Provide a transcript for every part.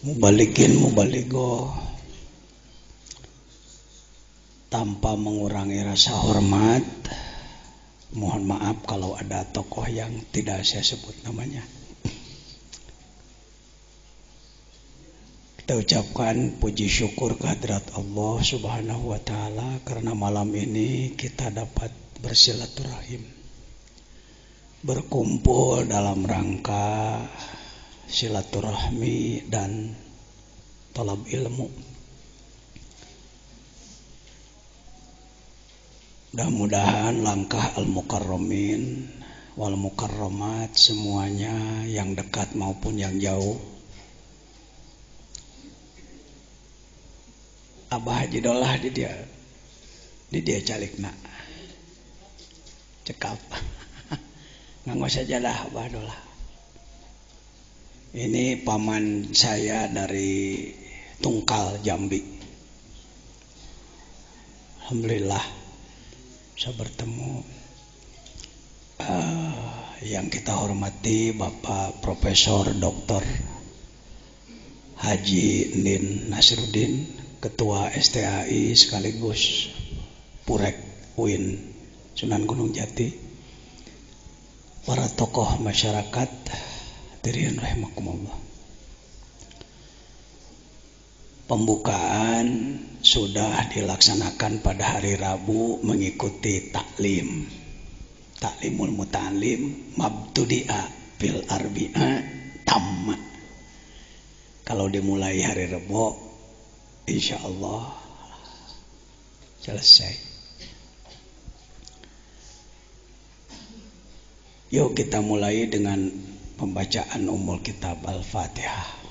Mubalikin mubaligo, tanpa mengurangi rasa hormat. Mohon maaf kalau ada tokoh yang tidak saya sebut namanya. Kita ucapkan puji syukur kehadirat Allah Subhanahu wa Ta'ala karena malam ini kita dapat bersilaturahim, berkumpul dalam rangka silaturahmi dan talab ilmu. Mudah-mudahan langkah al-mukarramin wal mukarramat semuanya yang dekat maupun yang jauh. Abah Haji Dolah di dia calikna cekap nganggo sajalah Abah Dolah. Ini paman saya dari Tungkal, Jambi. Alhamdulillah bisa bertemu. Yang kita hormati Bapak Profesor Dr. Haji Nin Nasruddin, Ketua STAI sekaligus Purek UIN Sunan Gunung Jati, para tokoh masyarakat, hadirin rahimakumullah. Pembukaan sudah dilaksanakan pada hari Rabu mengikuti taklimul muta'alim mabtudi'a fil arbi'a tamma. Kalau dimulai hari Rabu, insya Allah selesai. Yuk kita mulai dengan pembacaan Ummul Kitab Al-Fatihah.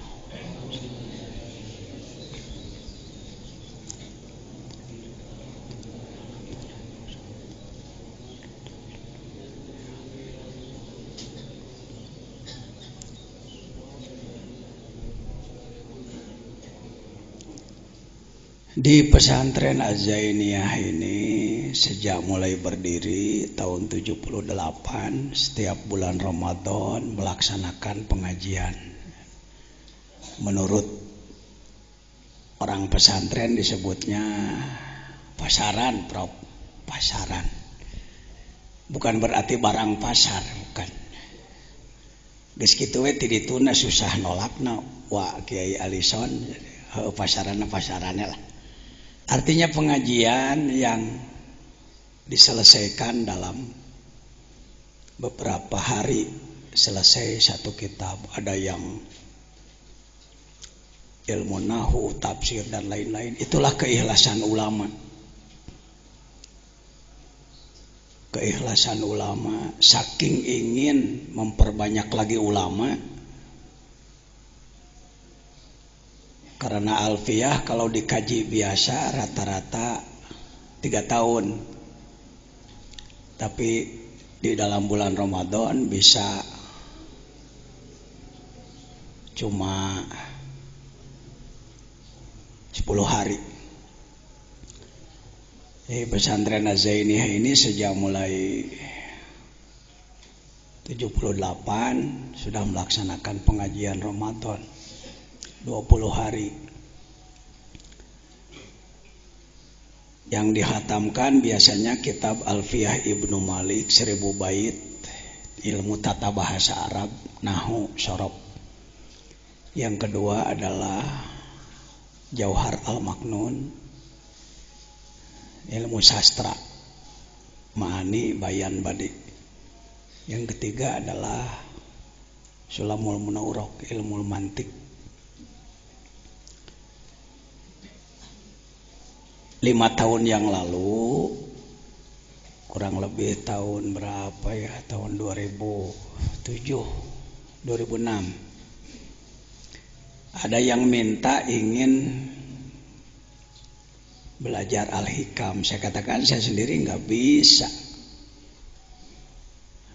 Di pesantren Az-Zainiyah ini sejak mulai berdiri tahun 78 setiap bulan Ramadan melaksanakan pengajian. Menurut orang pesantren disebutnya pasaran, Prof. Pasaran. Bukan berarti barang pasar, bukan. Geus kitu we ti dituna susah nolakna wa Kiai Alison pasarannya lah. Artinya pengajian yang diselesaikan dalam beberapa hari selesai satu kitab. Ada yang ilmu nahu, tafsir dan lain-lain. Itulah keikhlasan ulama. Keikhlasan ulama, saking ingin memperbanyak lagi ulama. Karena alfiyah kalau dikaji biasa rata-rata 3 tahun. Tapi di dalam bulan Ramadan bisa cuma 10 hari. Pesantren Az-Zainiyah ini sejak mulai 78 sudah melaksanakan pengajian Ramadan 20 hari. Yang dihatamkan biasanya kitab Alfiyah Ibnu Malik 1000 bait, ilmu tata bahasa Arab, nahu, syarab. Yang kedua adalah Jauhar Al-Maknun, ilmu sastra, ma'ani, bayan, badi. Yang ketiga adalah Sulamul Munawwarok, ilmu mantik. 5 tahun yang lalu, kurang lebih tahun berapa ya, tahun 2007, 2006, ada yang minta ingin belajar Al-Hikam. Saya katakan saya sendiri nggak bisa,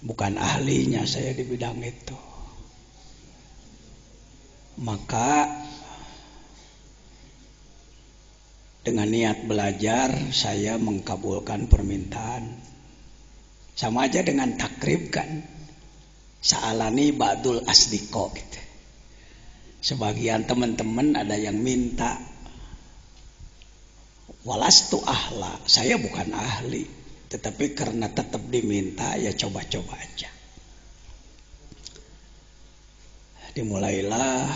bukan ahlinya saya di bidang itu. Maka dengan niat belajar saya mengkabulkan permintaan. Sama aja dengan takrib kan. Sa'alani ba'dul asdiqo gitu. Sebagian teman-teman ada yang minta, walastu ahla, saya bukan ahli, tetapi karena tetap diminta ya coba-coba aja. Dimulailah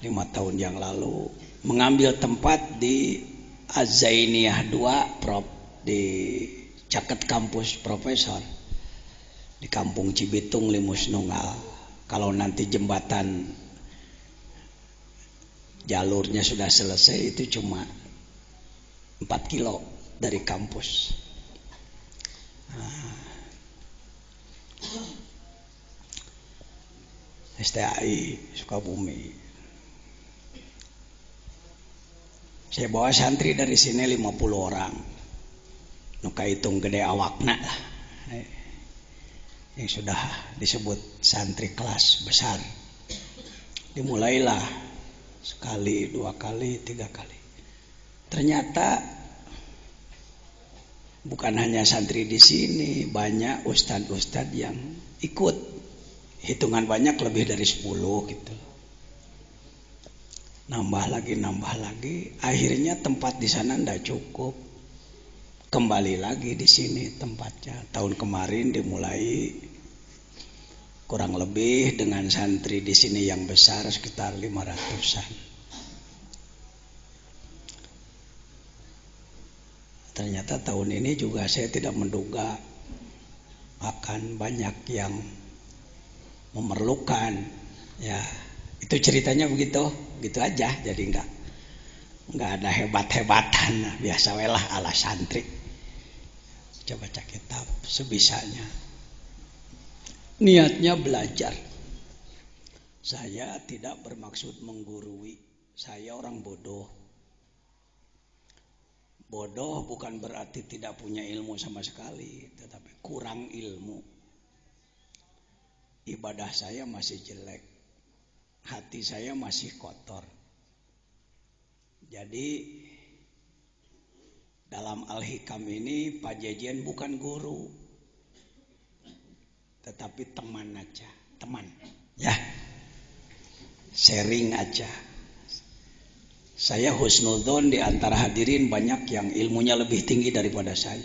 5 tahun yang lalu mengambil tempat di Az-Zainiyah 2 Prop di Caket Kampus Profesor di Kampung Cibitung Limus Nunggal. Kalau nanti jembatan jalurnya sudah selesai, itu cuma 4 kilo dari kampus. STAI Sukabumi. Saya bawa santri dari sini 50 orang. Nuka hitung gede awakna lah. Yang sudah disebut santri kelas besar. Dimulailah sekali, 2 kali, 3 kali. Ternyata bukan hanya santri di sini, banyak ustadz-ustadz yang ikut. Hitungan banyak, lebih dari 10 gitu. Nambah lagi. Akhirnya tempat di sana ndak cukup. Kembali lagi di sini tempatnya. Tahun kemarin dimulai kurang lebih dengan santri di sini yang besar sekitar 500-an. Ternyata tahun ini juga saya tidak menduga akan banyak yang memerlukan. Ya, itu ceritanya begitu aja. Jadi enggak ada hebat-hebatan, biasa welah ala santri. Coba baca kitab sebisanya. Niatnya belajar. Saya tidak bermaksud menggurui. Saya orang bodoh. Bodoh bukan berarti tidak punya ilmu sama sekali, tetapi kurang ilmu. Ibadah saya masih jelek. Hati saya masih kotor. Jadi dalam Al-Hikam ini Pak Jejen bukan guru, tetapi teman aja, teman, ya, sharing aja. Saya husnudzon di antara hadirin banyak yang ilmunya lebih tinggi daripada saya,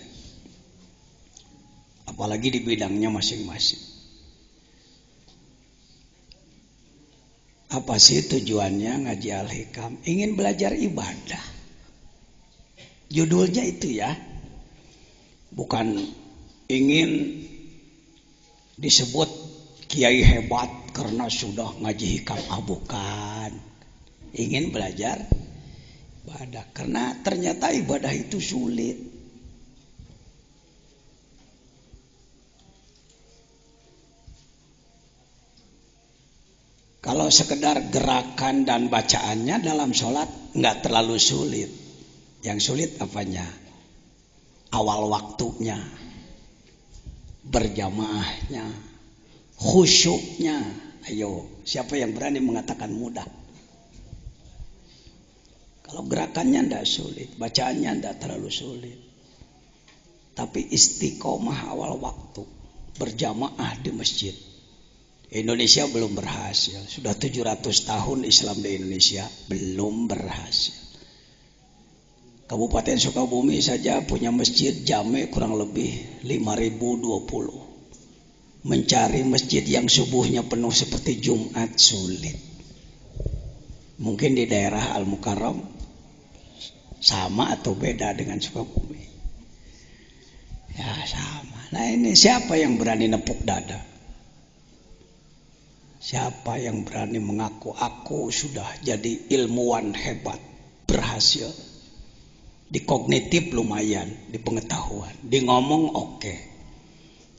apalagi di bidangnya masing-masing. Apa sih tujuannya ngaji Al-Hikam? Ingin belajar ibadah. Judulnya itu ya, bukan ingin disebut kiai hebat karena sudah ngaji hikam, bukan. Ingin belajar ibadah karena ternyata ibadah itu sulit. Kalau sekedar gerakan dan bacaannya dalam sholat nggak terlalu sulit. Yang sulit apanya? Awal waktunya, berjamaahnya, khusyuknya. Ayo, siapa yang berani mengatakan mudah? Kalau gerakannya tidak sulit, bacaannya tidak terlalu sulit. Tapi istiqomah awal waktu, berjamaah di masjid. Indonesia belum berhasil. Sudah 700 tahun Islam di Indonesia, belum berhasil. Kabupaten Sukabumi saja punya masjid jame kurang lebih 5.020. Mencari masjid yang subuhnya penuh seperti Jumat sulit. Mungkin di daerah Al-Mukarram sama atau beda dengan Sukabumi? Ya sama. Nah ini siapa yang berani nepuk dada? Siapa yang berani mengaku aku sudah jadi ilmuwan hebat, berhasil? Di kognitif lumayan, di pengetahuan, di ngomong oke.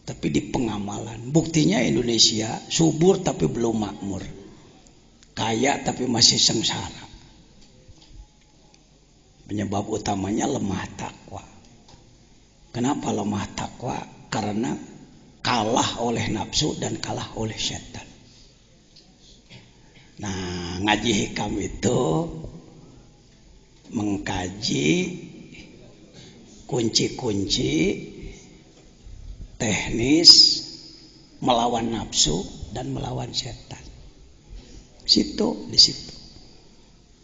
Tapi di pengamalan, buktinya Indonesia subur tapi belum makmur, kaya tapi masih sengsara. Penyebab utamanya lemah takwa. Kenapa lemah takwa? Karena kalah oleh nafsu dan kalah oleh setan. Nah, ngaji hikam itu mengkaji kunci-kunci teknis melawan nafsu dan melawan setan. Di situ.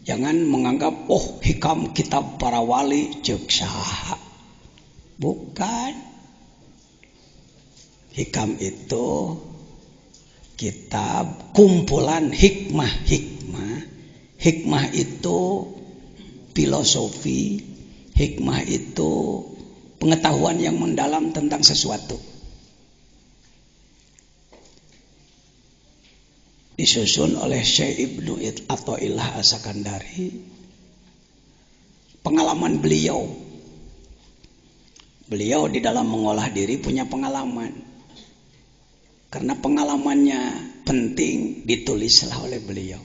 Jangan menganggap hikam kitab para wali ceuk saha. Bukan. Hikam itu kitab kumpulan hikmah-hikmah. Hikmah itu filosofi, hikmah itu pengetahuan yang mendalam tentang sesuatu. Disusun oleh Syekh Ibnu Athaillah As-Sakandari. Pengalaman beliau di dalam mengolah diri punya pengalaman. Karena pengalamannya penting, ditulislah oleh beliau.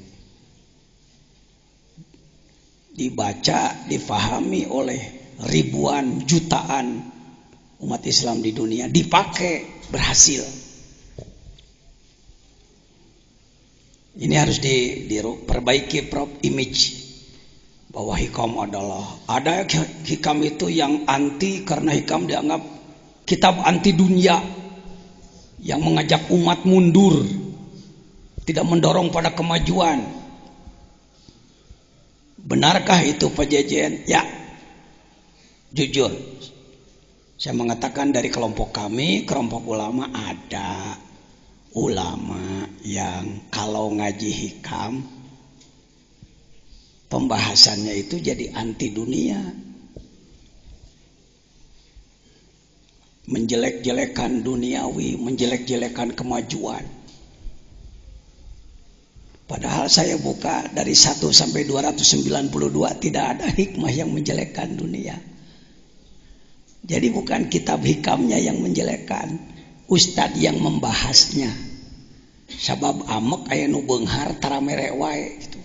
Dibaca, difahami oleh ribuan, jutaan umat Islam di dunia, dipakai, berhasil. Ini harus diperbaiki image bahwa hikam ada hikam itu yang anti karena hikam dianggap kitab anti dunia yang mengajak umat mundur, tidak mendorong pada kemajuan. Benarkah itu Pak Jejen? Ya, jujur saya mengatakan dari kelompok kami, kelompok ulama, ada ulama yang kalau ngaji hikam pembahasannya itu jadi anti dunia, menjelek-jelekan duniawi, menjelek-jelekan kemajuan. Padahal saya buka dari 1 sampai 292 tidak ada hikmah yang menjelekkan dunia. Jadi bukan kitab hikamnya yang menjelekkan, ustad yang membahasnya. Sabab amek aya nu beunghar tara mere wae gitu.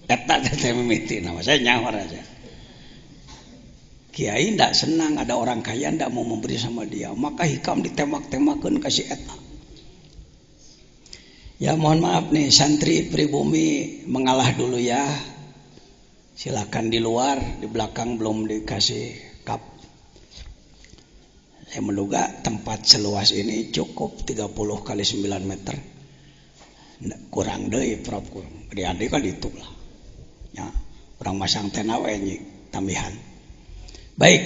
Eta teh mimiti nama saya nyawar aja. Kiai ndak senang ada orang kaya ndak mau memberi sama dia, maka hikam ditembak-tembakeun ka si eta. Ya mohon maaf nih santri pribumi mengalah dulu ya. Silakan di luar, di belakang belum dikasih kap. Saya menduga tempat seluas ini cukup 30 kali 9 meter. Kurang deui Prof. Gede kan itu lah. Ya, orang masang tena we tambihan. Baik.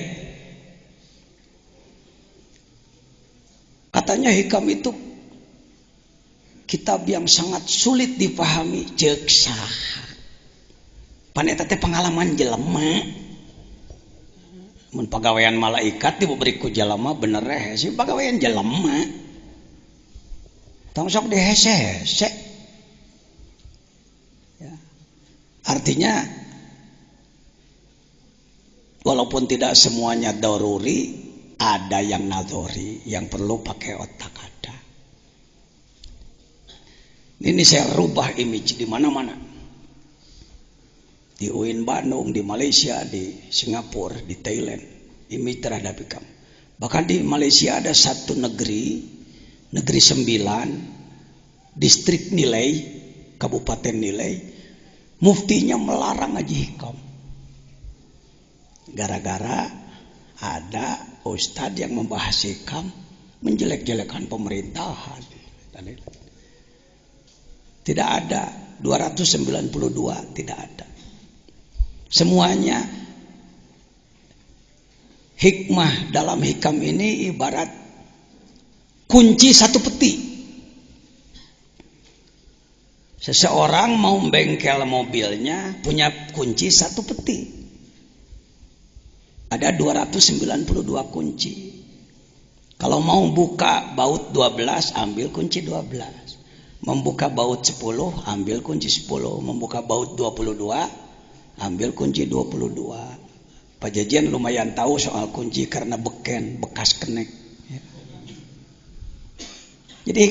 Katanya hikam itu kitab yang sangat sulit dipahami, ceuk saha. Paneta teh pengalaman jelema. Mun pagawean malaikat diberi ku jelema bener sih pagawean jelema. Tong sok dihese-hese. Ya. Artinya walaupun tidak semuanya daruri, ada yang nadhori yang perlu pakai otak ada. Ini saya rubah image di mana-mana. Di UIN Bandung, di Malaysia, di Singapura, di Thailand, image terhadap hikam. Bahkan di Malaysia ada satu negeri 9, distrik Nilai, kabupaten Nilai, muftinya melarang ngaji hikam. Gara-gara ada ustadz yang membahas hikam menjelek-jelekan pemerintahan. Tidak ada 292, tidak ada. Semuanya hikmah dalam hikam ini ibarat kunci satu peti. Seseorang mau bengkel mobilnya punya kunci satu peti. Ada 292 kunci. Kalau mau buka baut 12 ambil kunci 12. Membuka baut 10 ambil kunci 10. Membuka baut 22 ambil kunci 22. Pak Jajian lumayan tahu soal kunci karena beken, bekas kenek. Jadi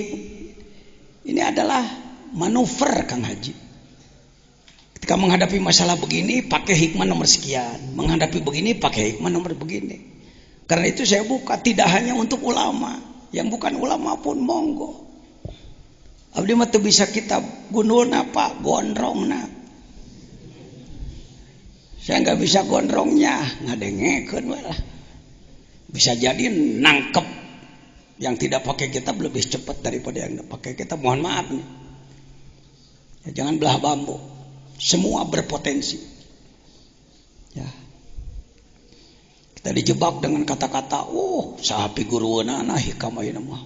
ini adalah manuver Kang Haji. Ketika menghadapi masalah begini pakai hikmah nomor sekian, menghadapi begini pakai hikmah nomor begini. Karena itu saya buka tidak hanya untuk ulama, yang bukan ulama pun monggo. Abdi mah teu bisa kitab gundulna Pak, gondrongna. Saya nggak bisa gondrongnya, ngadengekeun we lah. Bisa jadi nangkep yang tidak pakai kitab lebih cepat daripada yang pakai kitab. Mohon maaf nih. Ya, jangan belah bambu. Semua berpotensi. Ya. Kita dijebak dengan kata-kata, sahapi guruana nah hikam ayeuna mah.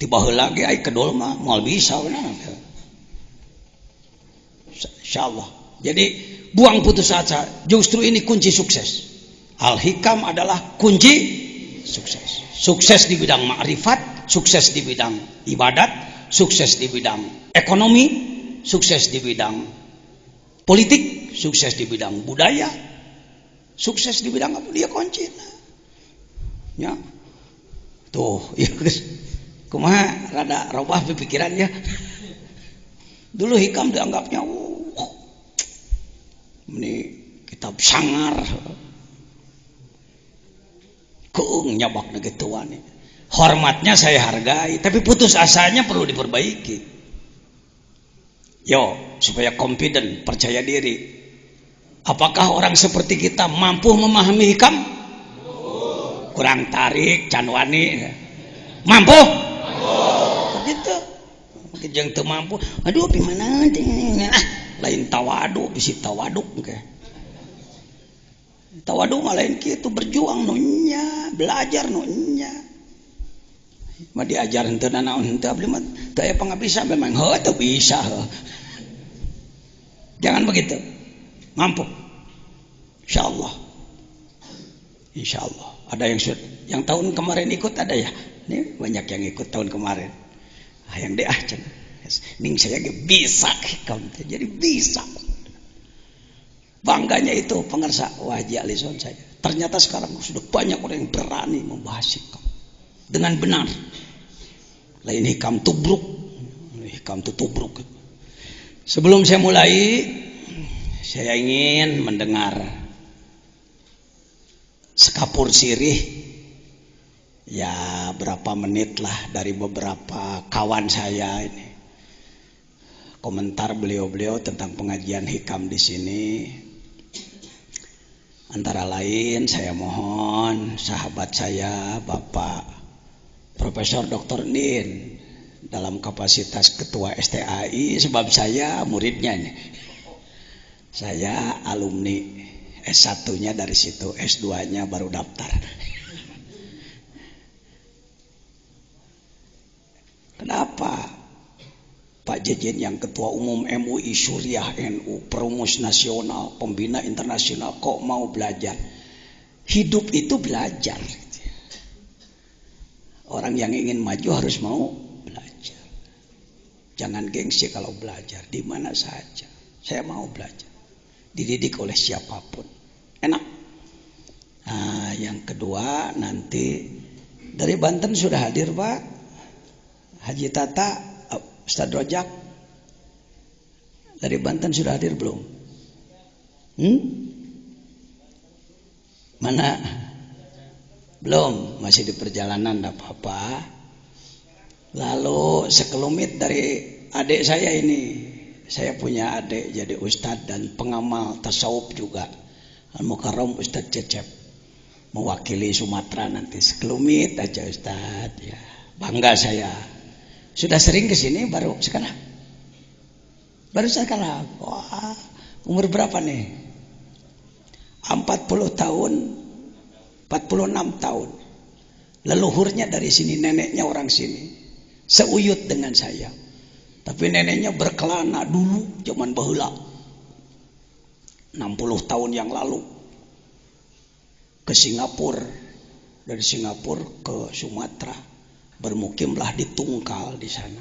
Tiba heula ge ai kedol mah moal bisa benar. Insyaallah. Jadi buang putus asa, justru ini kunci sukses. Al-hikam adalah kunci sukses. Sukses di bidang ma'rifat, sukses di bidang ibadat, sukses di bidang ekonomi, sukses di bidang politik, sukses di bidang budaya, sukses di bidang apa dia kunci. Ya. Tuh, ya kumaha rada robah pikirannya. Dulu hikam dianggapnya ini kitab sangar. Keung nyabak negituan. Hormatnya saya hargai, tapi putus asanya perlu diperbaiki. Yo, supaya confident, percaya diri. Apakah orang seperti kita mampu memahami hikam? Kurang tarik, canwani. Mampu? Begitu. Mungkin yang teu mampu. Aduh, gimana? Lain tawadu, bisi tawaduk ke. Tawadu mah lain kitu, berjuang nunya, belajar nunya. Mah diajar henteu naon henteu abdi mah teu aya pangabisa memang teu bisa. Jangan begitu. Mampu. Insyaallah. Insyaallah. Ada yang tahun kemarin ikut ada ya? Nih banyak yang ikut tahun kemarin. Yang deah cenah. Ning saya ge bisa hikam teh. Jadi bisa. Bangganya itu pengersa Haji Alison saya. Ternyata sekarang sudah banyak orang yang berani membahas hikam dengan benar. Lain hikam tubruk, hikam tubruk. Sebelum saya mulai, saya ingin mendengar sekapur sirih, ya berapa menit lah dari beberapa kawan saya ini. Komentar beliau-beliau tentang pengajian hikam di sini. Antara lain saya mohon sahabat saya Bapak Profesor Dr. Din dalam kapasitas Ketua STAI, sebab saya muridnya nih. Saya alumni S1-nya dari situ, S2-nya baru daftar. Kenapa Pak Jejen yang Ketua Umum MUI Syuriah NU, Perumus Nasional, Pembina Internasional kok mau belajar? Hidup itu belajar. Orang yang ingin maju harus mau belajar. Jangan gengsi kalau belajar, di mana saja. Saya mau belajar. Dididik oleh siapapun. Enak. Nah, yang kedua nanti dari Banten sudah hadir Pak Haji Tata, Ustaz Rojak. Dari Banten sudah hadir belum? Mana? Belum, masih di perjalanan, tidak apa-apa. Lalu sekelumit dari adik saya ini. Saya punya adik jadi Ustadz dan pengamal tasawuf juga. Al-Mukarram Ustadz Cecep. Mewakili Sumatera nanti. Sekelumit aja Ustadz. Ya, bangga saya. Sudah sering ke sini baru sekarang? Baru sekarang. Wah, umur berapa nih? 40 tahun, 46 tahun. Leluhurnya dari sini, neneknya orang sini. Seuyut dengan saya. Tapi neneknya berkelana dulu zaman baheula. 60 tahun yang lalu. Ke Singapura. Dari Singapura ke Sumatera. Bermukimlah di Tungkal di sana.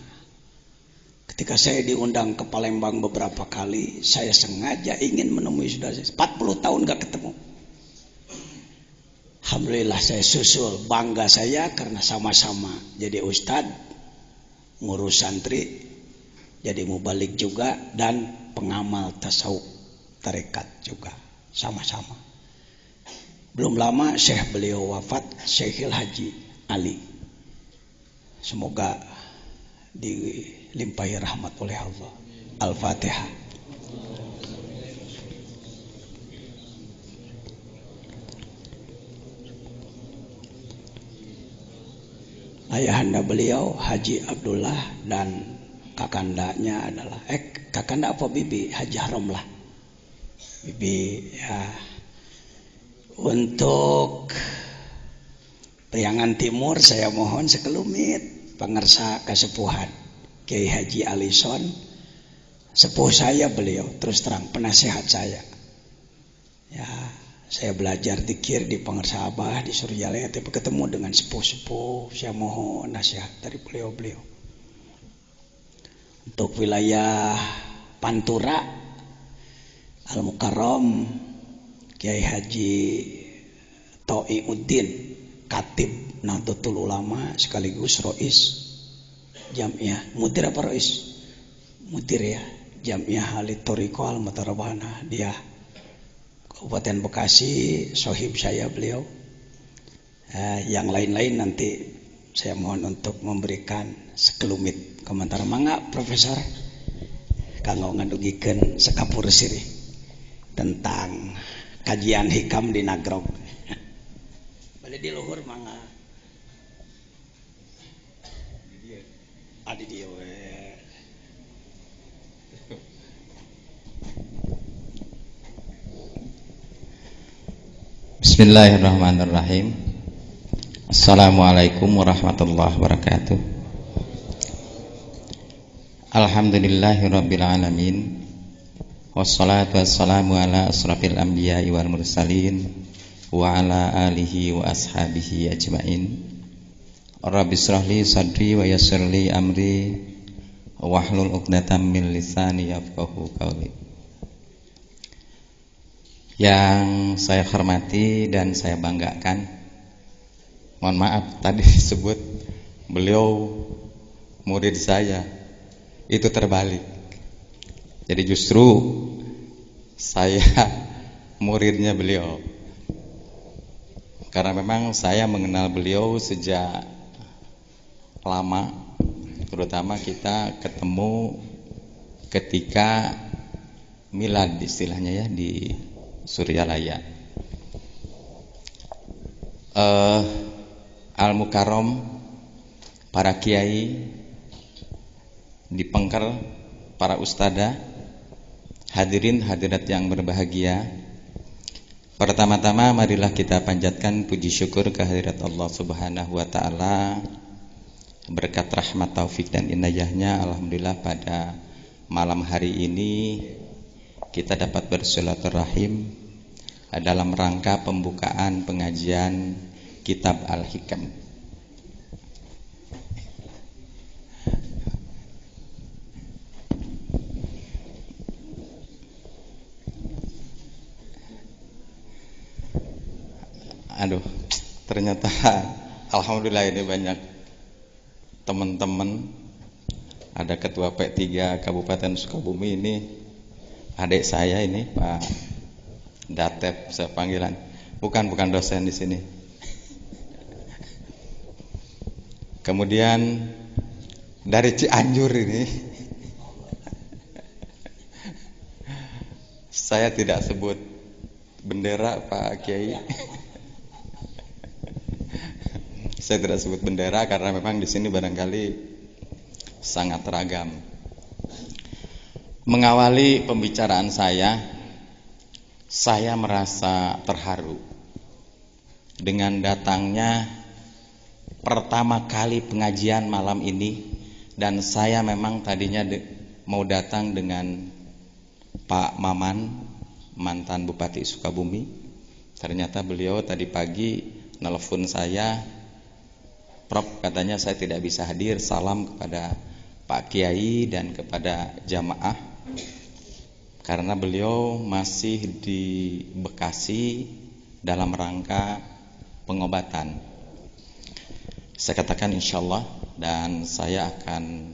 Ketika saya diundang ke Palembang beberapa kali, saya sengaja ingin menemui saudara saya. 40 tahun gak ketemu. Alhamdulillah saya susul, bangga saya karena sama-sama jadi ustadz, ngurus santri, jadi mubalik juga, dan pengamal tasawuf tarekat juga, sama-sama. Belum lama Syekh beliau wafat, Syekhil Haji Ali. Semoga dilimpahi rahmat oleh Allah. Al-Fatihah. Ayahanda beliau Haji Abdullah dan kakandanya adalah kakanda apa bibi? Haji Harom lah. Bibi ya. Untuk Priangan Timur saya mohon sekelumit pangersa kasepuhan Kiai Haji Alison, sepuh saya beliau, terus terang penasehat saya. Ya, saya belajar zikir di Pangersa Abah di Suryalaya, tapi ketemu dengan sepuh-sepuh, saya mohon nasihat dari beliau-beliau. Untuk wilayah Pantura Al-Mukarram Kiai Haji Toiuddin, Katib Nahdlatul Ulama sekaligus Rois Jamiah, mudir apa Rois? Mudir ya, Jamiah Halid Thoriqo Al-Mutarabana, dia Kabupaten Bekasi, sohib saya beliau. Yang lain-lain nanti saya mohon untuk memberikan sekelumit komentar. Mangga Profesor kanggo ngadugikeun sekapur sirih tentang kajian hikam di Nagrog. Balik di luhur mangga. Adi dia we. Bismillahirrahmanirrahim. Assalamualaikum warahmatullahi wabarakatuh. Alhamdulillahirabbil alamin. Wassalatu wassalamu ala asrafil anbiya'i wal mursalin wa ala alihi wa ashabihi ajmain. Rabbi shrahli sadri wa yassirli amri wahlul 'uqdatam min lisani yafqahu qawli. Yang saya hormati dan saya banggakan, mohon maaf tadi disebut beliau murid saya, itu terbalik. Jadi justru saya muridnya beliau, karena memang saya mengenal beliau sejak lama, terutama kita ketemu ketika milad istilahnya ya di Suryalaya. Al-Mukarram, para kiai di Pengker, para ustada, hadirin hadirat yang berbahagia. Pertama-tama marilah kita panjatkan puji syukur kehadirat Allah Subhanahu wa taala. Berkat rahmat taufik dan inayahnya, alhamdulillah pada malam hari ini kita dapat bersilaturahim dalam rangka pembukaan pengajian Kitab Al-Hikam. Aduh, ternyata alhamdulillah ini banyak teman-teman. Ada Ketua P3 Kabupaten Sukabumi, ini adik saya ini, Pak Datep saya panggilan. Bukan dosen di sini. Kemudian dari Cianjur ini saya tidak sebut bendera Pak Kiai. Saya tidak sebut bendera karena memang di sini barangkali sangat ragam. Mengawali pembicaraan saya merasa terharu dengan datangnya pertama kali pengajian malam ini, dan saya memang tadinya mau datang dengan Pak Maman, mantan Bupati Sukabumi. Ternyata beliau tadi pagi nelpon saya, Prof, katanya saya tidak bisa hadir, salam kepada Pak Kiai dan kepada jamaah, karena beliau masih di Bekasi dalam rangka pengobatan. Saya katakan insya Allah, dan saya akan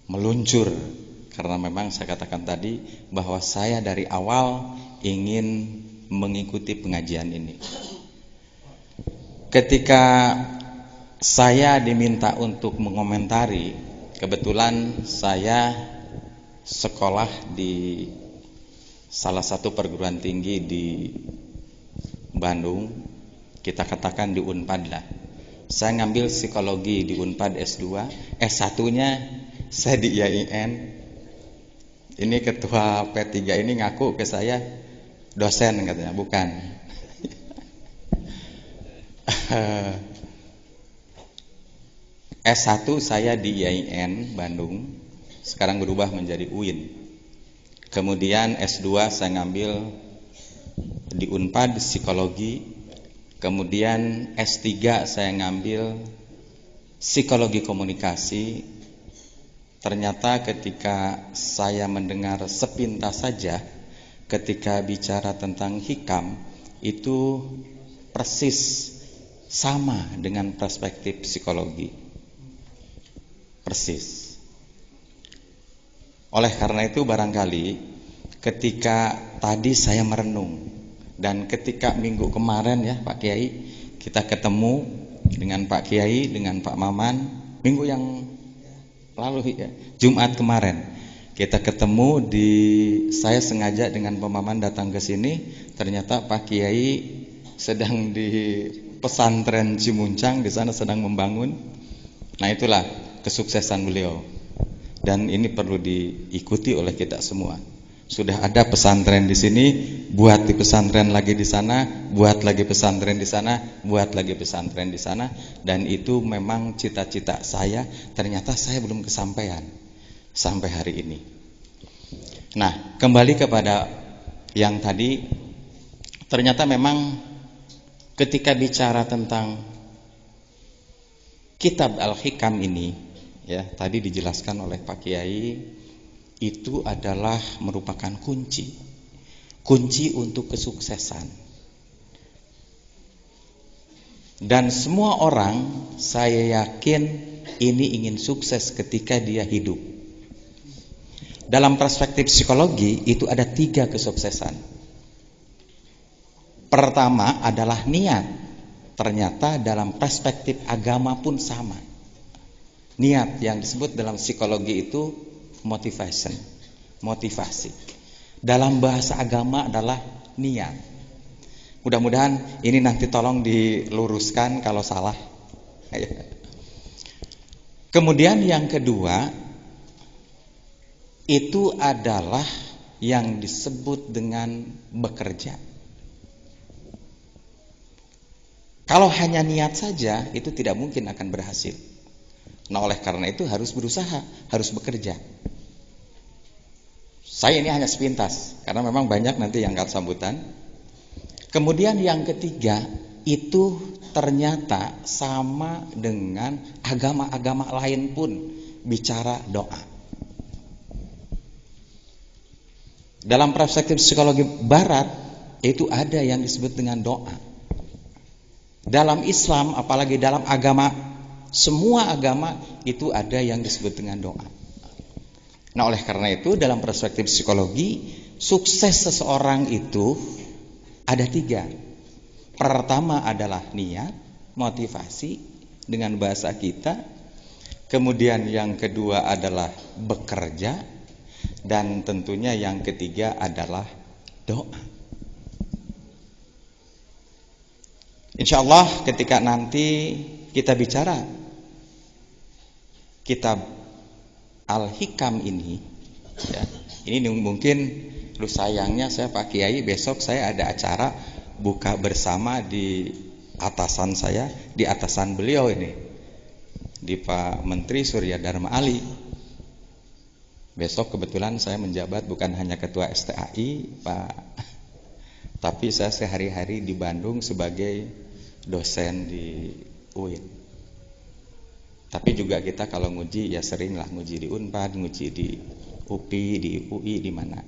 meluncur, karena memang saya katakan tadi bahwa saya dari awal ingin mengikuti pengajian ini. Ketika saya diminta untuk mengomentari, kebetulan saya sekolah di salah satu perguruan tinggi di Bandung, kita katakan di Unpad lah. Saya ngambil psikologi di Unpad S2, S1-nya saya di IAIN, Ini ketua P3 ini ngaku ke saya dosen katanya, bukan. S1 saya di IAIN Bandung, sekarang berubah menjadi UIN. Kemudian S2 saya ngambil di Unpad psikologi. Kemudian S3 saya ngambil psikologi komunikasi. Ternyata ketika saya mendengar sepintas saja ketika bicara tentang hikam, itu persis sama dengan perspektif psikologi. Persis. Oleh karena itu barangkali ketika tadi saya merenung, dan ketika minggu kemarin ya Pak Kiai, kita ketemu dengan Pak Kiai, dengan Pak Maman, minggu yang lalu ya, Jumat kemarin kita ketemu saya sengaja dengan Pak Maman datang ke sini, ternyata Pak Kiai sedang di pesantren Cimuncang, di sana sedang membangun. Nah itulah kesuksesan beliau, dan ini perlu diikuti oleh kita semua. Sudah ada pesantren di sini, buat di pesantren lagi di sana, buat lagi pesantren di sana, buat lagi pesantren di sana, dan itu memang cita-cita saya. Ternyata saya belum kesampaian sampai hari ini. Nah, kembali kepada yang tadi, ternyata memang ketika bicara tentang kitab Al-Hikam ini, ya tadi dijelaskan oleh Pak Kiai, itu adalah merupakan kunci untuk kesuksesan. Dan semua orang, saya yakin ini ingin sukses ketika dia hidup. Dalam perspektif psikologi itu ada 3 kesuksesan. Pertama adalah niat. Ternyata dalam perspektif agama pun sama. Niat yang disebut dalam psikologi itu motivation, motivasi. Dalam bahasa agama adalah niat. Mudah-mudahan ini nanti tolong diluruskan kalau salah. Kemudian yang kedua itu adalah yang disebut dengan bekerja. Kalau hanya niat saja itu tidak mungkin akan berhasil. Nah oleh karena itu harus berusaha, harus bekerja. Saya ini hanya sepintas, karena memang banyak nanti yang angkat sambutan. Kemudian yang ketiga, itu ternyata sama dengan agama-agama lain pun bicara doa. Dalam perspektif psikologi barat, itu ada yang disebut dengan doa. Dalam Islam, apalagi dalam agama, semua agama itu ada yang disebut dengan doa. Nah oleh karena itu dalam perspektif psikologi, sukses seseorang itu ada 3. Pertama adalah niat, motivasi dengan bahasa kita. Kemudian yang kedua adalah bekerja. Dan tentunya yang ketiga adalah doa. Insya Allah ketika nanti kita bicara kitab Al-Hikam ini, ya, ini mungkin lu sayangnya saya Pak Kiai besok saya ada acara buka bersama di atasan saya, di atasan beliau ini, di Pak Menteri Surya Dharma Ali. Besok kebetulan saya menjabat bukan hanya ketua STAI Pak, tapi saya sehari-hari di Bandung sebagai dosen di UIN. Tapi juga kita kalau nguji ya sering lah nguji di Unpad, nguji di UPI, di UI, di mana.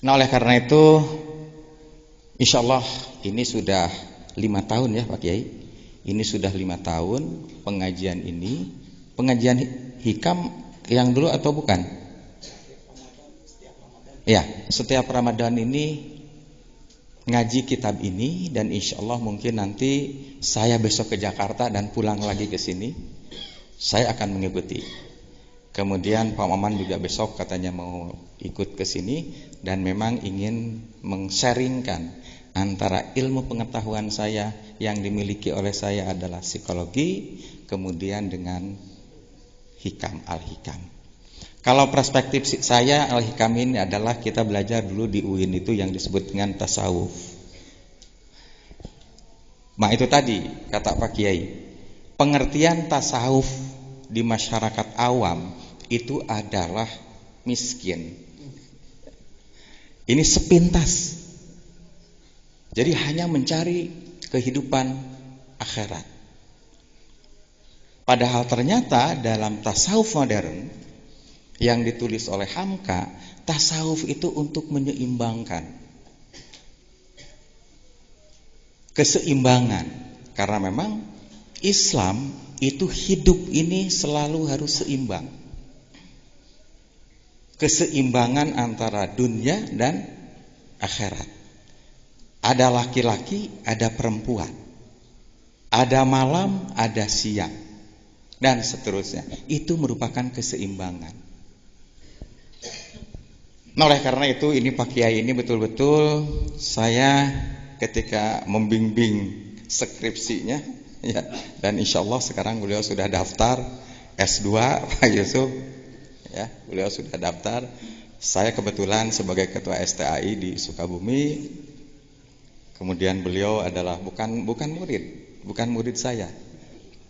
Nah oleh karena itu insya Allah ini sudah 5 tahun ya Pak Kiai. Ini sudah 5 tahun pengajian ini. Pengajian hikam yang dulu atau bukan? Ya, setiap Ramadan ini ngaji kitab ini, dan insya Allah mungkin nanti saya besok ke Jakarta dan pulang lagi ke sini, saya akan mengikuti. Kemudian Pak Maman juga besok katanya mau ikut ke sini dan memang ingin meng-sharingkan antara ilmu pengetahuan saya yang dimiliki oleh saya adalah psikologi, kemudian dengan hikam, al-hikam. Kalau perspektif saya, al-hikam ini adalah kita belajar dulu di UIN itu yang disebut dengan tasawuf. Itu tadi kata Pak Kiai, pengertian tasawuf di masyarakat awam itu adalah miskin. Ini sepintas. Jadi hanya mencari kehidupan akhirat. Padahal ternyata dalam tasawuf modern yang ditulis oleh Hamka, tasawuf itu untuk menyeimbangkan keseimbangan. Karena memang Islam itu hidup ini selalu harus seimbang. Keseimbangan antara dunia dan akhirat. Ada laki-laki, ada perempuan. Ada malam, ada siang. Dan seterusnya. Itu merupakan keseimbangan. Nah, oleh karena itu ini Pak Kiai ini betul-betul saya ketika membimbing skripsinya ya, dan insya Allah sekarang beliau sudah daftar S2 Pak Yusuf ya, beliau sudah daftar. Saya kebetulan sebagai ketua STAI di Sukabumi. Kemudian beliau adalah bukan murid saya.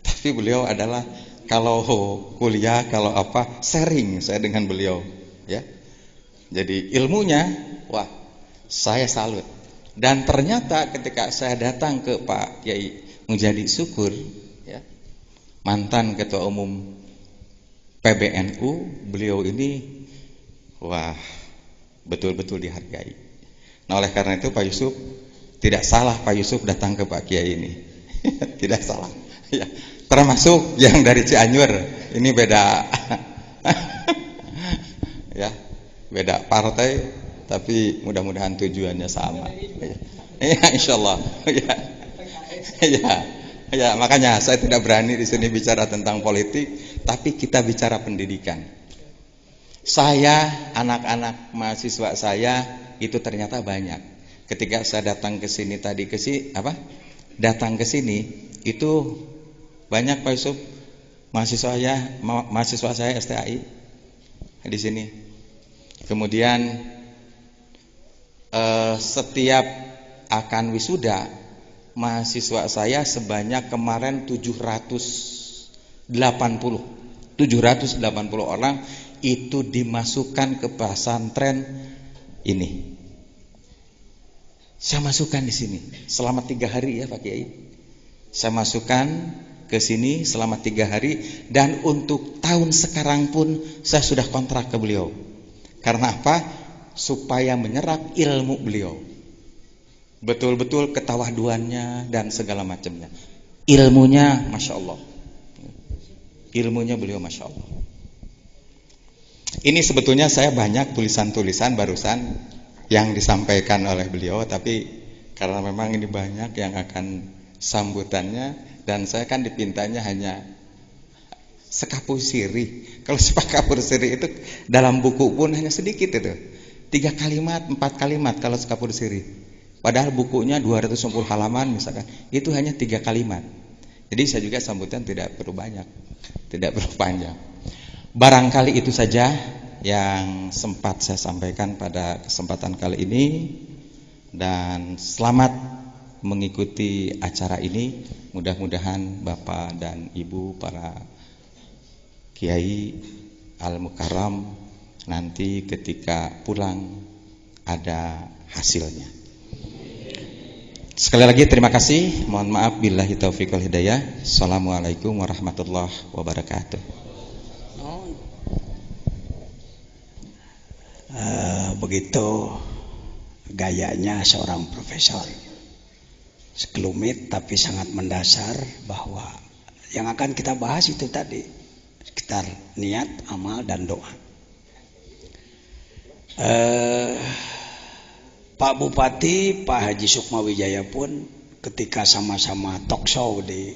Tapi beliau adalah kalau kuliah, kalau apa, sharing saya dengan beliau ya. Jadi ilmunya, wah, saya salut. Dan ternyata ketika saya datang ke Pak Kiai Mujadi Syukur ya, mantan ketua umum PBNU, beliau ini wah, betul-betul dihargai. Nah, oleh karena itu Pak Yusuf, tidak salah Pak Yusuf datang ke Pak Kiai ini. Tidak salah ya. Termasuk yang dari Cianjur, ini beda ya, beda partai, tapi mudah-mudahan tujuannya sama. Ya, insyaallah. Ya, makanya saya tidak berani di sini bicara tentang politik, tapi kita bicara pendidikan. Saya, anak-anak mahasiswa saya itu ternyata banyak. Ketika saya datang ke sini datang ke sini itu banyak Pak Yusuf mahasiswa saya STAI di sini. Kemudian setiap akan wisuda mahasiswa saya sebanyak kemarin 780 orang itu dimasukkan ke pesantren ini. Saya masukkan di sini selama 3 hari ya Pak Kiai. Saya masukkan ke sini selama 3 hari, dan untuk tahun sekarang pun saya sudah kontrak ke beliau. Karena apa? Supaya menyerap ilmu beliau. Betul-betul ketawaduannya dan segala macamnya. Ilmunya Masya Allah. Ilmunya beliau Masya Allah. Ini sebetulnya saya banyak tulisan-tulisan barusan yang disampaikan oleh beliau, tapi karena memang ini banyak yang akan sambutannya, dan saya kan dipintanya hanya sekapur sirih. Kalau sekapur sirih itu dalam buku pun hanya sedikit itu. 3 kalimat, 4 kalimat kalau sekapur sirih. Padahal bukunya 210 halaman misalkan. Itu hanya 3 kalimat. Jadi saya juga sambutan tidak perlu banyak. Tidak perlu panjang. Barangkali itu saja yang sempat saya sampaikan pada kesempatan kali ini. Dan selamat mengikuti acara ini. Mudah-mudahan Bapak dan Ibu para Kiai Al-Mukarram nanti ketika pulang ada hasilnya. Sekali lagi terima kasih. Mohon maaf billahi taufiq wal hidayah. Assalamualaikum warahmatullahi wabarakatuh. Begitu gayanya seorang profesor. Sekelumit tapi sangat mendasar, bahwa yang akan kita bahas itu tadi sekitar niat, amal, dan doa. Pak Bupati, Pak Haji Sukma Wijaya pun ketika sama-sama talk show di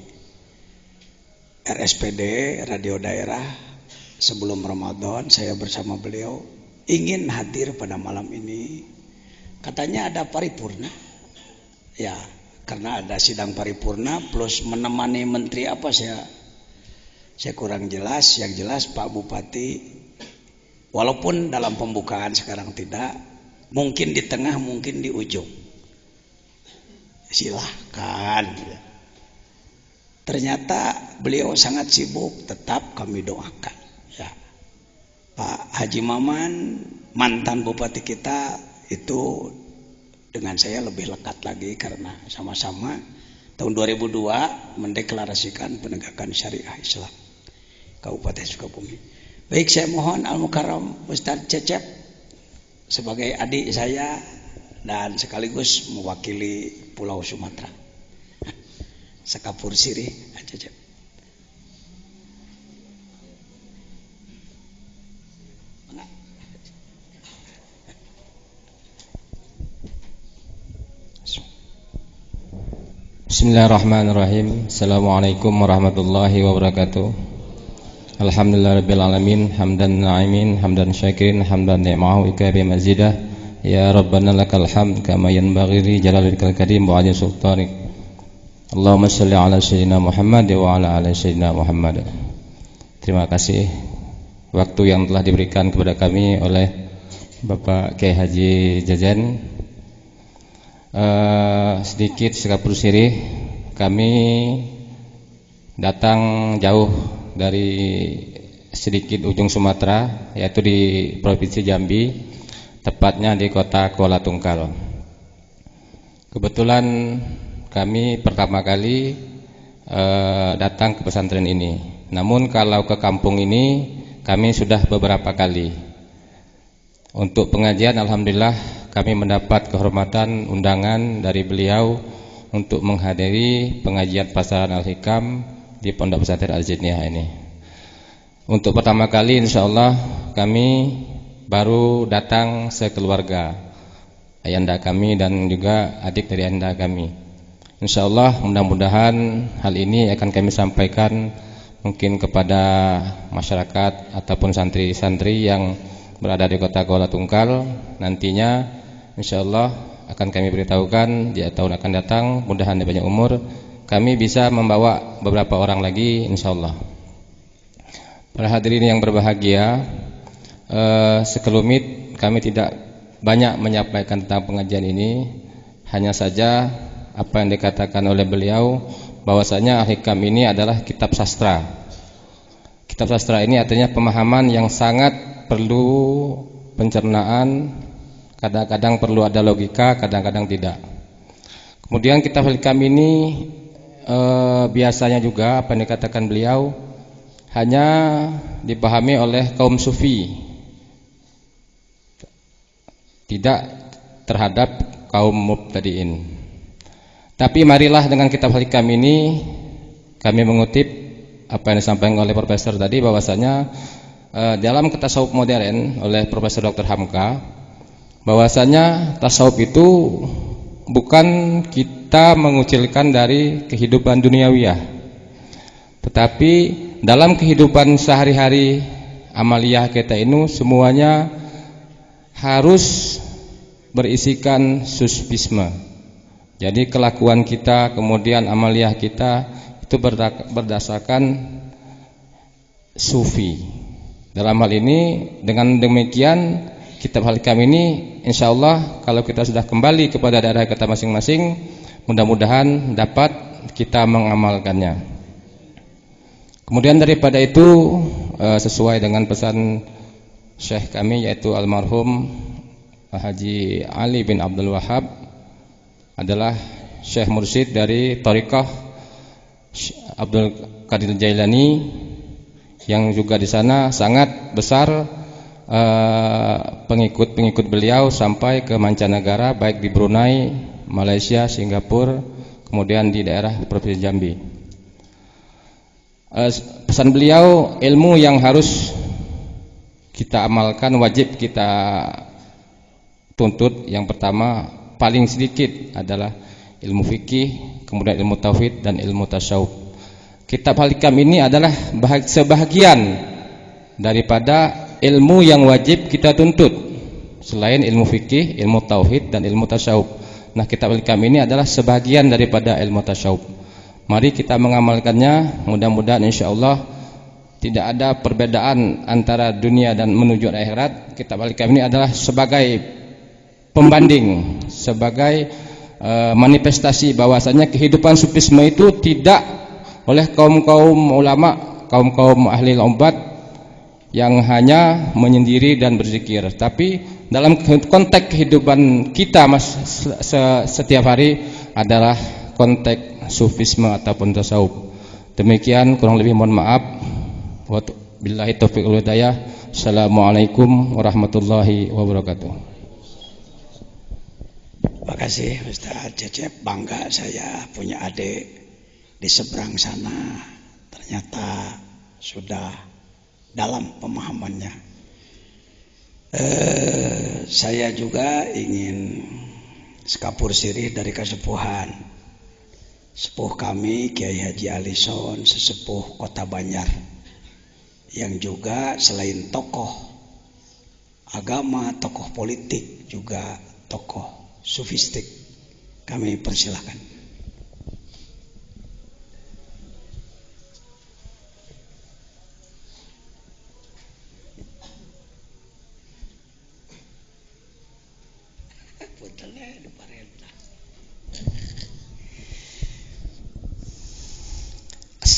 RSPD Radio Daerah sebelum Ramadan, saya bersama beliau ingin hadir pada malam ini. Katanya ada paripurna. Ya, karena ada sidang paripurna plus menemani menteri apa saya kurang jelas. Yang jelas Pak Bupati Walaupun dalam pembukaan sekarang tidak, mungkin di tengah, mungkin di ujung. Silahkan. Ternyata beliau sangat sibuk, tetap kami doakan. Ya. Pak Haji Maman, mantan bupati kita, itu dengan saya lebih lekat lagi karena sama-sama tahun 2002 mendeklarasikan penegakan syariah Islam Kabupaten Sukabumi. Baik, saya mohon Al-Mukarram Ustadz Cecep sebagai adik saya dan sekaligus mewakili Pulau Sumatera. Sekapur sirih Cecep. Bismillahirrahmanirrahim. Assalamualaikum warahmatullahi wabarakatuh. Alhamdulillahirabbil alamin, hamdan na'imin, hamdan syakirin, hamdan ni'mahu ikabi mazidah. Ya Rabbana lakal hamd kama yanbaghi li jalalikal karim wa 'azimi sultanik. Allahumma shalli ala sayyidina Muhammad wa ala ali sayyidina Muhammad. Terima kasih waktu yang telah diberikan kepada kami oleh Bapak Kiai Haji Jajan. Sedikit sekapur sirih, kami datang jauh dari sedikit ujung Sumatera, yaitu di Provinsi Jambi, tepatnya di kota Kuala Tungkal. Kebetulan kami pertama kali datang ke pesantren ini. Namun kalau ke kampung ini kami sudah beberapa kali. Untuk pengajian, alhamdulillah kami mendapat kehormatan undangan dari beliau untuk menghadiri pengajian Pasaran Al-Hikam di Pondok Pesantren Al-Zaitiyah ini. Untuk pertama kali insyaallah kami baru datang sekeluarga, ayahanda kami dan juga adik dari ayahanda kami. Insyaallah mudah-mudahan hal ini akan kami sampaikan mungkin kepada masyarakat ataupun santri-santri yang berada di kota Kuala Tungkal. Nantinya insyaallah akan kami beritahukan di tahun akan datang, mudah-mudahan banyak umur, kami bisa membawa beberapa orang lagi insyaallah. Para hadirin yang berbahagia, sekelumit kami tidak banyak menyampaikan tentang pengajian ini, hanya saja apa yang dikatakan oleh beliau bahwasanya Al-Hikam ini adalah kitab sastra. Kitab sastra ini artinya pemahaman yang sangat perlu pencernaan. Kadang-kadang perlu ada logika, kadang-kadang tidak. Kemudian kitab Al-Hikam ini biasanya juga apa yang dikatakan beliau hanya dipahami oleh kaum sufi, tidak terhadap kaum mubtadiin. Tapi marilah dengan kitab Al-Hikam ini kami mengutip apa yang disampaikan oleh Profesor tadi, bahwasanya dalam tasawuf modern oleh Profesor Dr. Hamka, bahwasanya tasawuf itu bukan kita mengucilkan dari kehidupan duniawiyah, tetapi dalam kehidupan sehari-hari amaliyah kita ini semuanya harus berisikan susfisme. Jadi kelakuan kita, kemudian amaliyah kita itu berdasarkan sufi. Dalam hal ini dengan demikian kitab Al-Hikam ini insyaallah kalau kita sudah kembali kepada daerah kita masing-masing, mudah-mudahan dapat kita mengamalkannya. Kemudian daripada itu sesuai dengan pesan Syekh kami yaitu almarhum Haji Ali bin Abdul Wahab adalah Syekh Mursyid dari Thariqah Abdul Qadir Jailani, yang juga di sana sangat besar pengikut-pengikut beliau sampai ke mancanegara, baik di Brunei, Malaysia, Singapura, kemudian di daerah Provinsi Jambi. Pesan beliau, ilmu yang harus kita amalkan, wajib kita tuntut, yang pertama paling sedikit adalah ilmu fikih, kemudian ilmu tauhid dan ilmu tasawuf. Kitab Al-Hikam ini adalah sebahagian daripada ilmu yang wajib kita tuntut selain ilmu fikih, ilmu tauhid dan ilmu tasawuf. Nah, kitab Al-Hikam ini adalah sebagian daripada ilmu tasawuf. Mari kita mengamalkannya, mudah-mudahan insyaallah tidak ada perbedaan antara dunia dan menuju akhirat. Kitab Al-Hikam ini adalah sebagai pembanding, sebagai manifestasi bahwasanya kehidupan sufisme itu tidak oleh kaum-kaum ulama, kaum-kaum ahli obat yang hanya menyendiri dan berzikir, tapi dalam konteks kehidupan kita setiap hari adalah konteks sufisme ataupun tasawuf. Demikian, kurang lebih mohon maaf. Wabillahi taufiq wal hidayah. Assalamualaikum warahmatullahi wabarakatuh. Terima kasih Ustaz Cecep. Bangga saya punya adik di seberang sana. Ternyata sudah dalam pemahamannya. Saya juga ingin sekapur sirih dari kesepuhan sepuh kami Kiai Haji Alison, sesepuh Kota Banjar, yang juga selain tokoh agama, tokoh politik, juga tokoh sufistik. Kami persilahkan.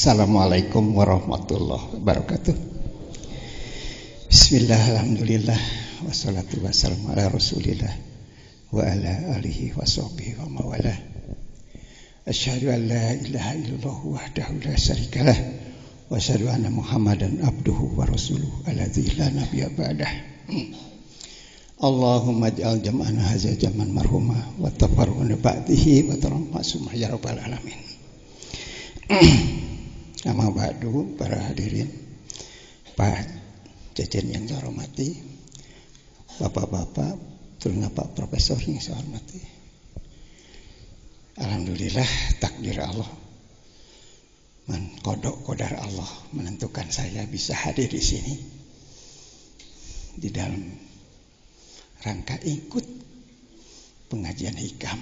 Assalamualaikum warahmatullahi wabarakatuh. Bismillah, alhamdulillah, wassalatu wassalamu ala rasulillah wa ala alihi wa sahbihi wa mawalah. Asyhadu an la ilaha illallah wahdahu la syarikalah wa asyhadu anna Muhammadan abduhu wa rasuluhu alladzi la nabiyya ba'dah. Allahumma ij'al jam'ana hadza jam'an marhuma wa tafarruqna ba'dihi wa tarammasum ya rabbal alamin. Amma ba'du, para hadirin, Pak Cecen yang saya hormati, Bapak-bapak, terutama Pak Profesor yang saya hormati. Alhamdulillah, takdir Allah, kodar Allah menentukan saya bisa hadir di sini di dalam rangka ikut pengajian hikam.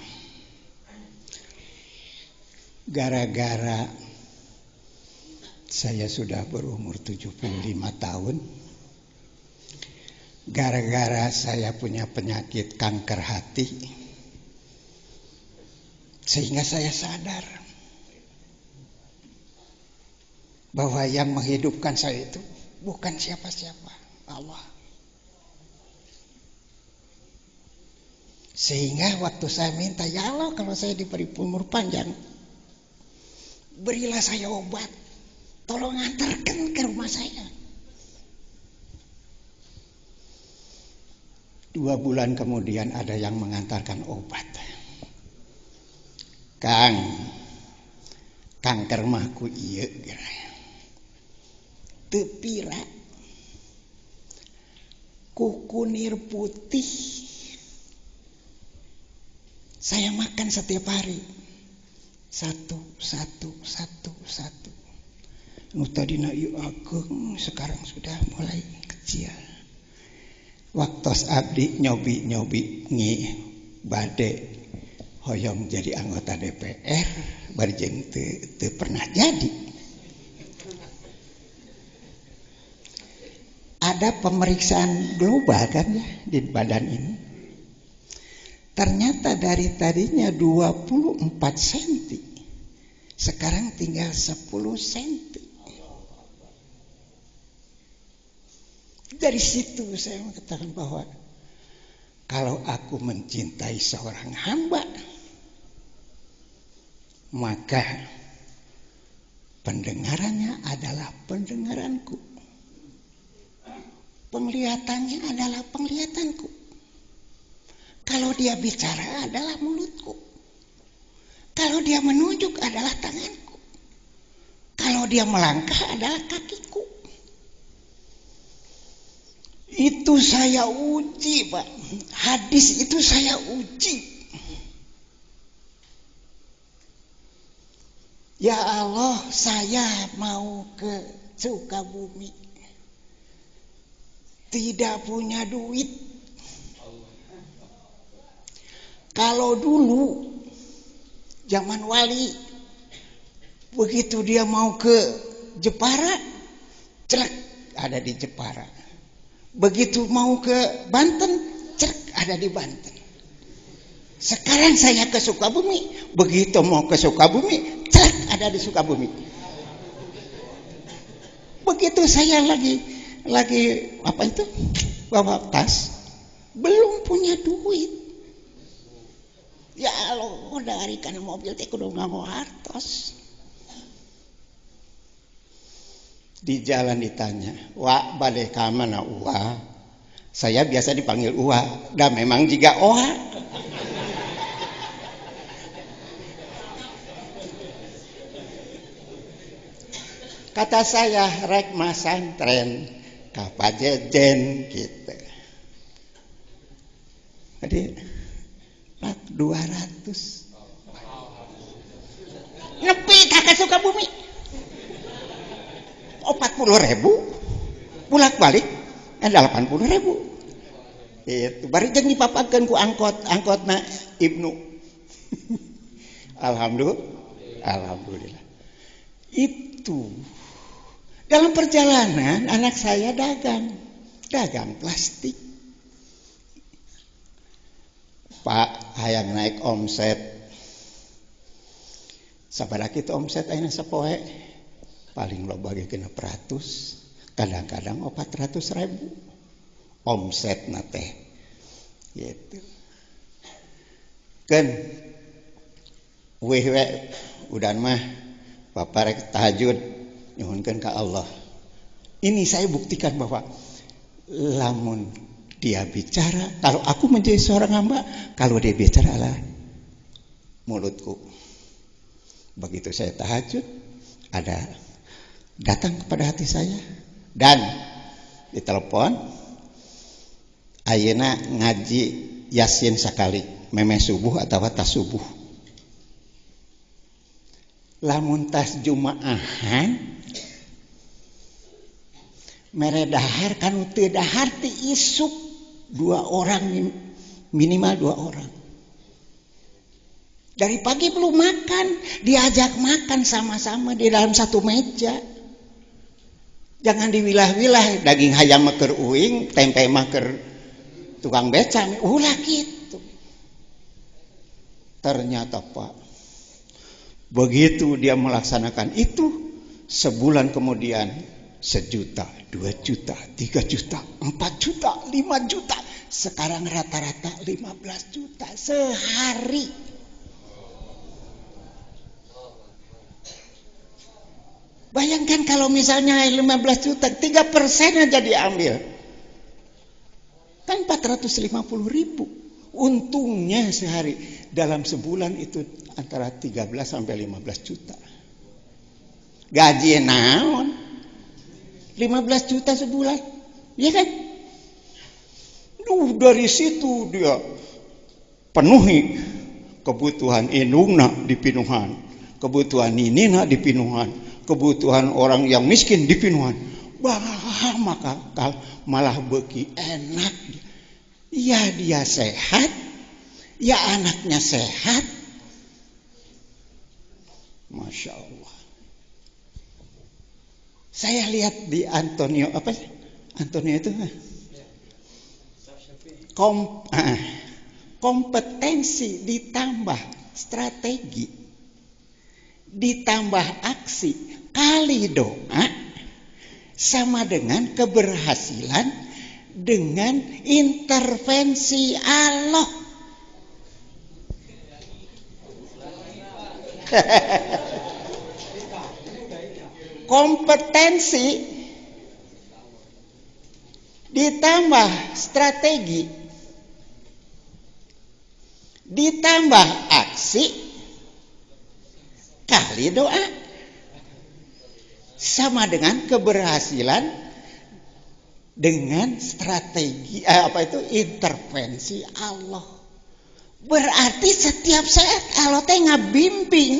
Gara-gara saya sudah berumur 75 tahun, gara-gara saya punya penyakit kanker hati, sehingga saya sadar bahwa yang menghidupkan saya itu bukan siapa-siapa, Allah. Sehingga waktu saya minta, ya Allah, kalau saya diberi umur panjang, berilah saya obat, tolong antarkan ke rumah saya. 2 bulan kemudian ada yang mengantarkan obat. Kang, kanker mah ku ieu teu pira, ku kunir putih. Saya makan setiap hari. Satu. Tadina ieu ageng, sekarang sudah mulai kecil. Waktos abdi nyobi ngi bade hoyong jadi anggota DPR, barjeng teu pernah jadi. Ada pemeriksaan global kan ya di badan ini. Ternyata dari tadinya 24 cm, sekarang tinggal 10 cm. Dari situ saya mengatakan bahwa kalau aku mencintai seorang hamba, maka pendengarannya adalah pendengaranku, penglihatannya adalah penglihatanku, kalau dia bicara adalah mulutku, kalau dia menunjuk adalah tanganku, kalau dia melangkah adalah kakiku. Itu saya uji, Pak. Hadis itu saya uji. Ya Allah, saya mau ke Sukabumi, tidak punya duit. Kalau dulu zaman wali, begitu dia mau ke Jepara, celek ada di Jepara. Begitu mau ke Banten, celek ada di Banten. Sekarang saya ke Sukabumi, begitu mau ke Sukabumi, celek ada di Sukabumi. Begitu saya lagi apa itu? Bawa tas, belum punya duit. Ya Allah, dari kana mobil teh kudu nganggo hartos. Di jalan ditanya, "Wak, bade ka mana Uwa?" Saya biasa dipanggil Uwa, dan memang juga Oha. Kata saya, rek masantren ka Pajejen gitu. Jadi 200. Nepi ka Sukabumi. 40.000 bolak-balik 80.000. Itu bari jeung dipapakeun ku angkotna Ibnu. Alhamdulillah. Itu dalam perjalanan anak saya dagang plastik. Pak, hayang naik omset. Sabaraha kitu omset ayeuna sapoe? Paling loba ge 600, kadang-kadang 400.000 omset na teh gitu. Kan weh udan mah Bapak rek tahajud nyuhunkeun ka Allah. Ini saya buktikan bahwa lamun dia bicara, kalau aku menjadi seorang hamba, kalau dia bicara adalah mulutku. Begitu saya tahajud, ada datang kepada hati saya dan ditelepon, ayeuna ngaji Yasin sakali, meme subuh atau tas subuh. Lamun tas Jumaahan mere dahar kanu teu dahar ti isuk 2 orang, minimal 2 orang. Dari pagi belum makan, diajak makan sama-sama di dalam satu meja. Jangan diwilah-wilah, daging hayam mah keur uing, tempe mah keur tukang beca, ulah gitu. Ternyata Pak, begitu dia melaksanakan itu, sebulan kemudian 1 juta, 2 juta, 3 juta, 4 juta, 5 juta. Sekarang rata-rata 15 juta sehari. Bayangkan kalau misalnya 15 juta, 3% aja diambil. Kan 450.000. Untungnya sehari. Dalam sebulan itu antara 13 sampai 15 juta. Gaji naon? 15 juta sebulan. Iya kan? Dari situ dia penuhi kebutuhan indungna di Pinuhan, kebutuhan ninina di Pinuhan, kebutuhan orang yang miskin di Pinuhan. Maka malah beki enak. Ya dia sehat, ya anaknya sehat. Masya Allah. Saya lihat di Antonio, apa sih? Antonio itu kompetensi ditambah strategi, ditambah aksi kali doa sama dengan keberhasilan dengan intervensi Allah. Kompetensi ditambah strategi ditambah aksi kali doa sama dengan keberhasilan dengan strategi intervensi Allah. Berarti setiap saat Allah teh ngabimbing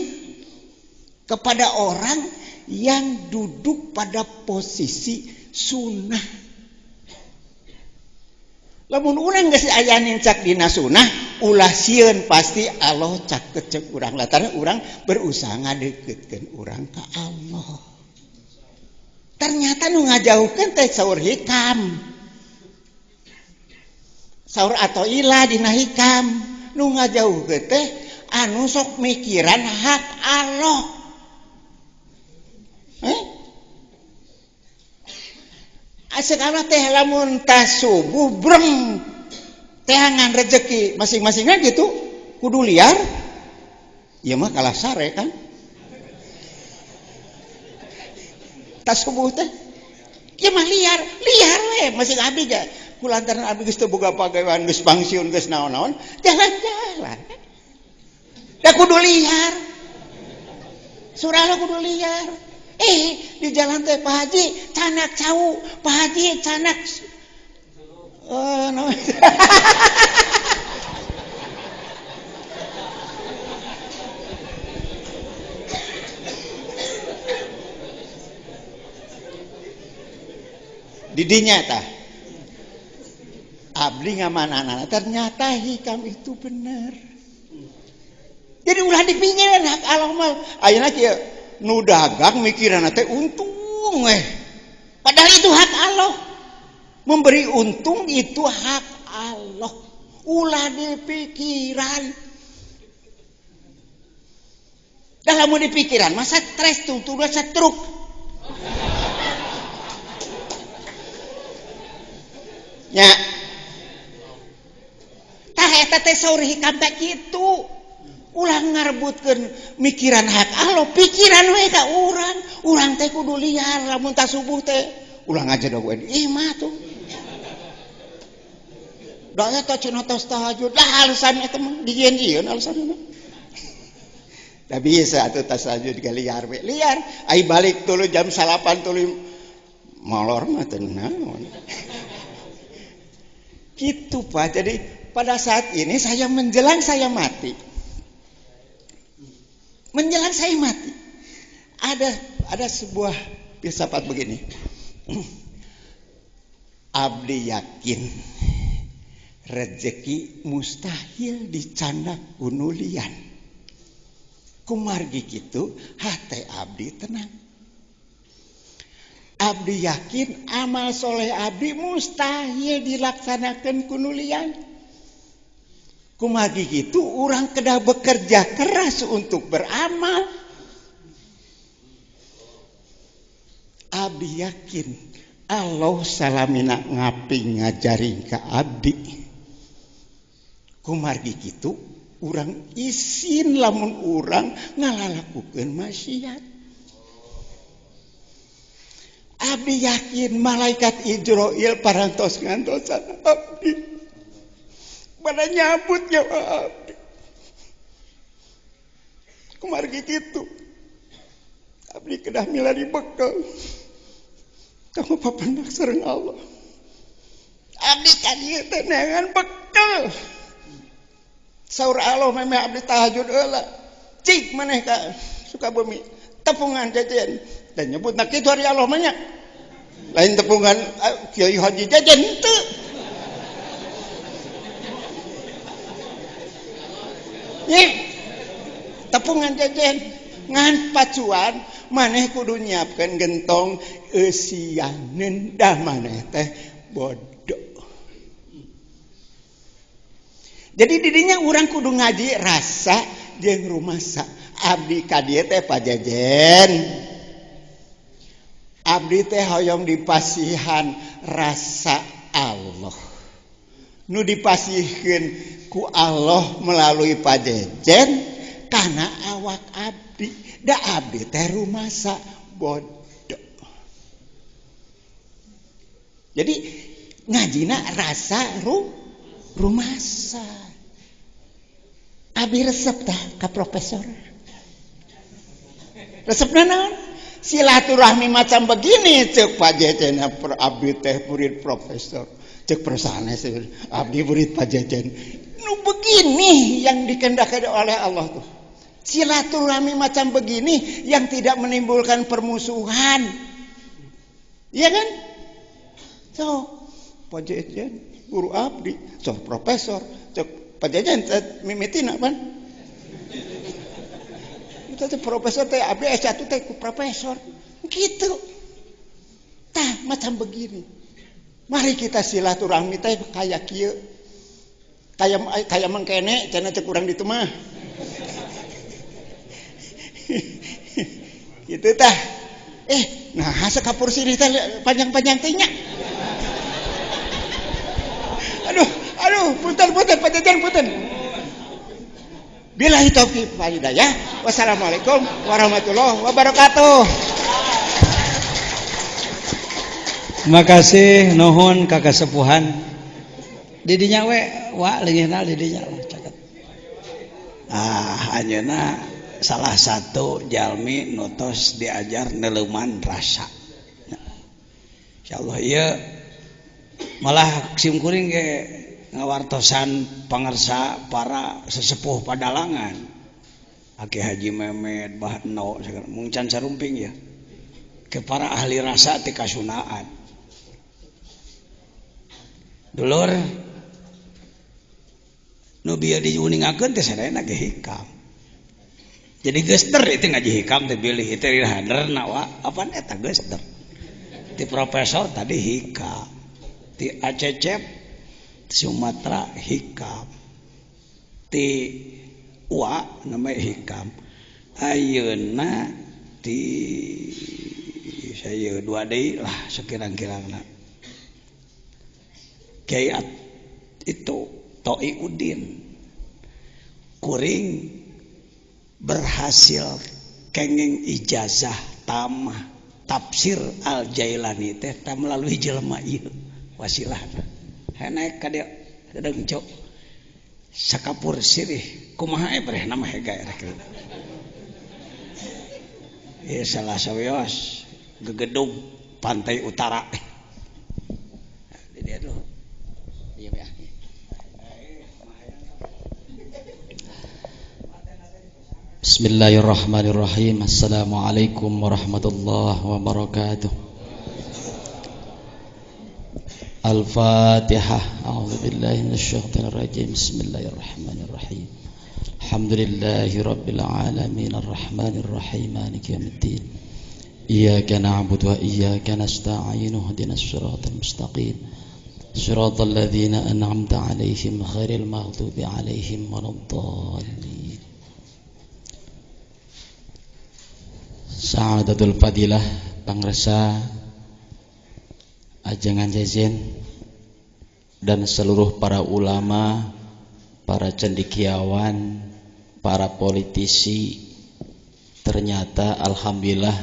kepada orang yang duduk pada posisi sunnah. Lamun urang geus aya cak dina sunnah, ulah sieun pasti Allah cak kecek urang. Lantaran urang berusaha ngadeukeutkeun urang ka Allah. Ternyata nu ngajauhkeun teh saur hikam. Saur atau ilah dina hikam. Nu ngajauhkeun teh anu sok mikiran hak Allah. Sekarang teh lamun tas subuh breng tehangan rezeki masing-masingnya gitu kudu liar. Ya mah kalah sare kan. Tas subuh teh ya mah liar we masing abdi ga kulantaran abdi geus teu boga pagawean geus pangsiun geus naon-naon jalan-jalan. Da kudu liar. Surah kudu liar. Di jalan teh Pak Haji canak cau, Pak Haji canak no. Didinya tah abdi ngamanana ternyata hikam itu bener. Jadi ulah dipinggir hak Allah mah ayeuna kieu nu dagang mikiranna teh untung padahal itu hak Allah. Memberi untung itu hak Allah. Ulah dipikiran. Dah lamun dipikiran masa stres tuh udah setruk. Ya. Tah eta teh saur hikam teh kitu. Ulah ngarebutkeun mikiran hak Allah, pikiran we ka urang. Urang teh kudu liar lamun tas subuh teh. Ulah ngajadog we imah tuh. Da eta cenah tos tahajud. Lah alasan eta mah dijieun-jieun alasanna. Da bisa atuh tas tahajud ge liar we. Liar ai balik tuluy jam 8 tuluy molor mah teu naon. Gitu Pak. Jadi pada saat ini saya menjelang saya mati. Menjelang saya mati. Ada sebuah filsafat begini. Abdi yakin rezeki mustahil dicandak kunulian. Kumargi kitu hate abdi tenang. Abdi yakin amal soleh abdi mustahil dilaksanakan kunulian. Kumagi gitu orang kedah bekerja keras untuk beramal. Abdi yakin Allah salamina ngapi ngajarin ka abdi. Kumargi gitu orang isin lamun orang ngalalakukeun maksiat. Abdi yakin malaikat Ijroil parantos ngantosan abdi. Pada nyambut nyawa abdi. Kumargi gitu. Abdi kedah milari bekal. Kamu papandak sareng Allah. Abdi kadieu teh neangan bekal. Saur Allah memeh abdi tahajud heula. Cik maneh ka Sukabumi. Tepungan jajan. Dan nyebutna kitu hari Allah mah nya. Lain tepungan Kiai Haji jajan teu. Tepungan jajan ngan pacuan maneh kudu nyiapkeun gentong eusianeun dah maneh teh bodoh. Jadi didinya urang kudu ngaji rasa jeung rumasa. Abdi ka dieu teh pajajen. Abdi teh hoyong dipasihan rasa Allah. Nu dipasihkeun ku Allah melalui pajejen karena awak abdi. Da abdi teh rumasa bodoh. Jadi ngajina rasa rumasa. Abdi resep tah ka profesor. Resepna naon? Silaturahmi macam begini cek pajejen abdi teh murid profesor. Cek persanes abdi murid pajajan. Nu begini yang dikehendaki oleh Allah tuh. Silaturahmi macam begini yang tidak menimbulkan permusuhan. Iya kan? So, pajajan guru abdi, so profesor, cek pajajan mimitina pan. Itu profesor teh abdi S1 teh profesor. Gitu. Tah macam begini. Mari kita silaturahmi teh kayak kieu. Kayak mengkene cenah cek urang ditu mah. Gitu tah. Nah sakapur sirih teh panjang-panjang teh nya. Aduh, punten pajajan punten. Billahi taufiq wal hidayah. Wassalamualaikum warahmatullahi wabarakatuh. Terima kasih nuhun ka kasepuhan. Didinya we wa leungeunna didinya caket. Anjeunna salah satu jalmi nutos diajar neleuman rasa. Insyaallah ieu malah simkuring ge ngawartosan pangersa para sesepuh Padalangan. Aki Haji Memet, Bahno, mungcan sarumping ya. Ke para ahli rasa ti kasunaan. Dulur nu bieu diuningakeun teh sadayana ge hikam. Jadi gester itu ngaji hikam teh bilih itu haderna wa apaan eta gester. Ti profesor tadi hikam. Ti Acecep Sumatera hikam. Ti Wa namanya hikam. Ayeuna ti saya dua deui lah sekirang-kirangna. Kiai itu Toi Udin kuring berhasil kenging ijazah tamah tafsir Al-Jailani teh melalui jelema ieu wasilahna. Naik ka dia deung cok sakapur sirih kumaha breh nama hega rek. Ieu salah saweos gegedung pantai utara. Di dia dulu. Iya ya. Bismillahirrahmanirrahim. Assalamualaikum warahmatullahi wabarakatuh. Al-Fatihah. A'udzubillahi minasyaitonir rajim. Bismillahirrahmanirrahim. Alhamdulillahi rabbil alamin arrahmanir rahim maliki yaumiddin. Iyyaka na'budu wa iyyaka nasta'in. Ihdinas siratal mustaqim. Siratal ladzina an'amta 'alaihim ghairil maghdubi 'alaihim waladdallin. Sa'adatul Fadilah pangresa ajengan jajen dan seluruh para ulama, para cendekiawan, para politisi. Ternyata alhamdulillah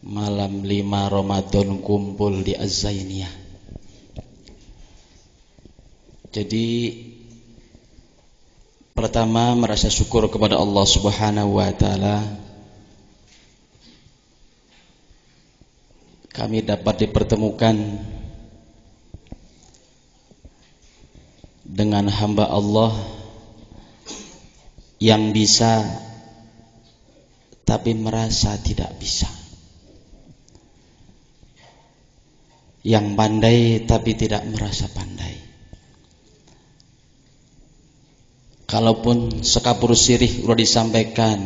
malam 5 Ramadan kumpul di Az-Zainiyah. Jadi pertama merasa syukur kepada Allah Subhanahu wa taala kami dapat dipertemukan dengan hamba Allah yang bisa tapi merasa tidak bisa, yang pandai tapi tidak merasa pandai. Kalaupun sekapur sirih sudah disampaikan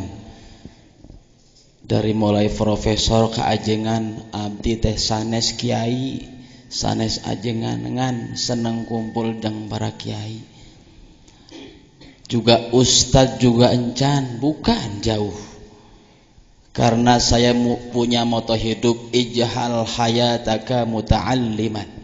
dari mulai profesor ke ajengan abdi teh sanes kiai, sanes ajengan ngan seneng kumpul jeung para kiai. Juga ustadz juga encan, bukan jauh. Karena saya punya moto hidup ijhal hayataka muta'alliman.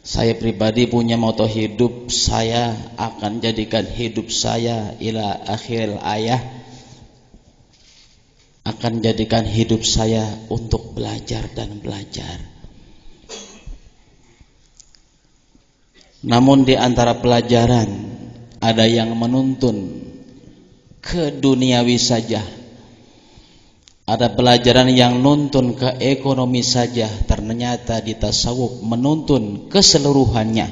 Saya pribadi punya moto hidup, saya akan jadikan hidup saya ila akhiril ayah, akan jadikan hidup saya untuk belajar dan belajar. Namun di antara pelajaran ada yang menuntun ke duniawi saja, ada pelajaran yang nuntun ke ekonomi saja. Ternyata di tasawuf menuntun keseluruhannya.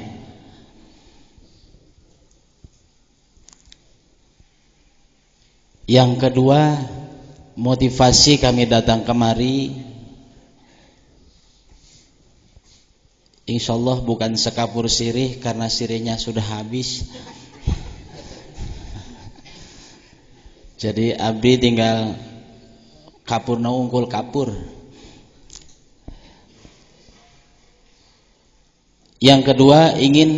Yang kedua, motivasi kami datang kemari insyaallah bukan sekapur sirih, karena sirihnya sudah habis. Jadi abdi tinggal kapur na unggul kapur. Yang kedua, ingin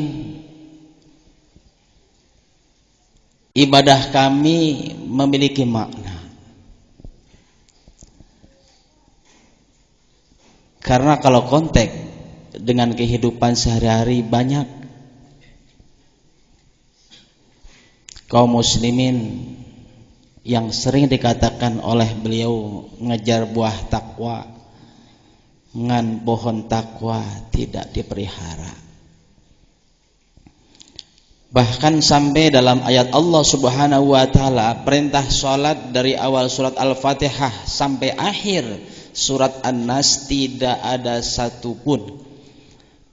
ibadah kami memiliki makna. Karena kalau konteks dengan kehidupan sehari-hari, banyak kaum muslimin yang sering dikatakan oleh beliau ngejar buah takwa, ngan pohon takwa tidak dipelihara. Bahkan sampai dalam ayat Allah Subhanahu wa taala, perintah salat dari awal surat Al-Fatihah sampai akhir surat An-Nas, tidak ada satupun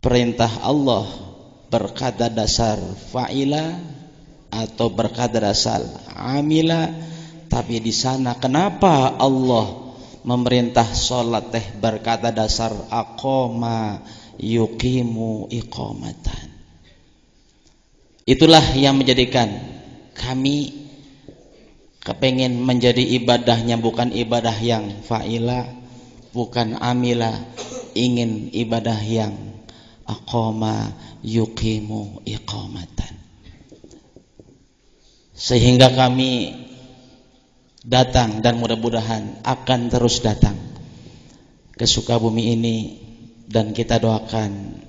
perintah Allah berkata dasar fa'ila atau berkata dasar amila. Tapi di sana kenapa Allah memerintah salat berkata dasar aqama yuqimu iqamatan? Itulah yang menjadikan kami kepengen menjadi ibadahnya bukan ibadah yang fa'ila, bukan amila, ingin ibadah yang aqama yuqimu iqamatan. Sehingga kami datang dan mudah-mudahan akan terus datang ke Sukabumi ini, dan kita doakan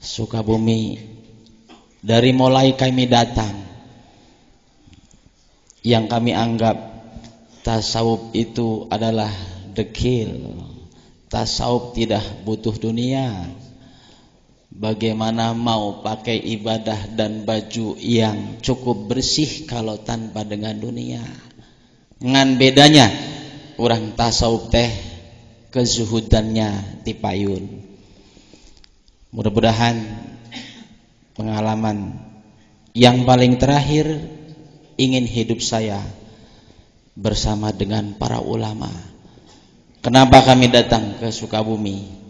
Sukabumi dari mulai kami datang, yang kami anggap tasawuf itu adalah dekil, tasawuf tidak butuh dunia. Bagaimana mau pakai ibadah dan baju yang cukup bersih kalau tanpa dengan dunia? Ngan bedanya orang tasawuf teh kezuhudannya tipayun. Mudah-mudahan pengalaman yang paling terakhir ingin hidup saya bersama dengan para ulama. Kenapa kami datang ke Sukabumi?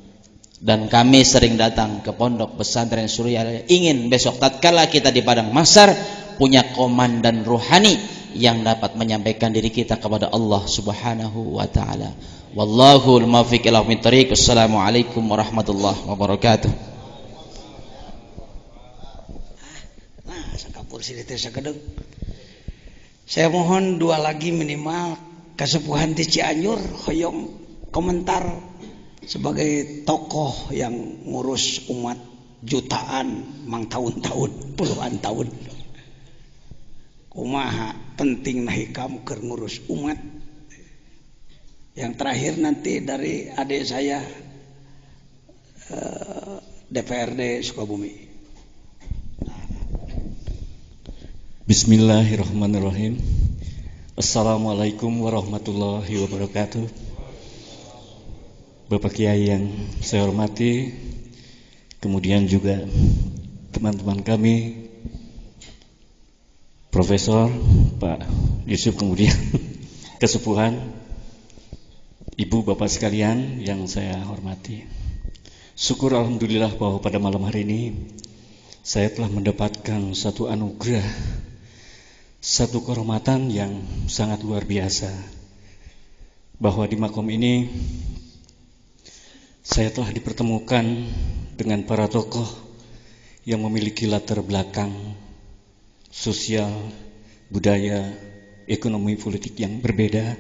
Dan kami sering datang ke pondok pesantren Surya, ingin besok tatkala kita di padang mahsyar punya komandan ruhani yang dapat menyampaikan diri kita kepada Allah Subhanahu wa taala. Wallahul muwaffiq ila aqwamit thoriq. Wassalamualaikum warahmatullahi wabarakatuh. Saya mohon dua lagi minimal, Kasepuhan di Cianjur hoyong komentar sebagai tokoh yang ngurus umat jutaan mang tahun-tahun, puluhan tahun. Kumaha penting hikam keur ngurus umat. Yang terakhir nanti dari adik saya DPRD Sukabumi. Bismillahirrahmanirrahim. Assalamualaikum warahmatullahi wabarakatuh. Bapak Kiai yang saya hormati, kemudian juga teman-teman kami, Profesor Pak Yusuf, kemudian kesepuhan, Ibu Bapak sekalian yang saya hormati. Syukur alhamdulillah bahwa pada malam hari ini saya telah mendapatkan satu anugerah, satu kehormatan yang sangat luar biasa, bahwa di makom ini saya telah dipertemukan dengan para tokoh yang memiliki latar belakang sosial, budaya, ekonomi, politik yang berbeda.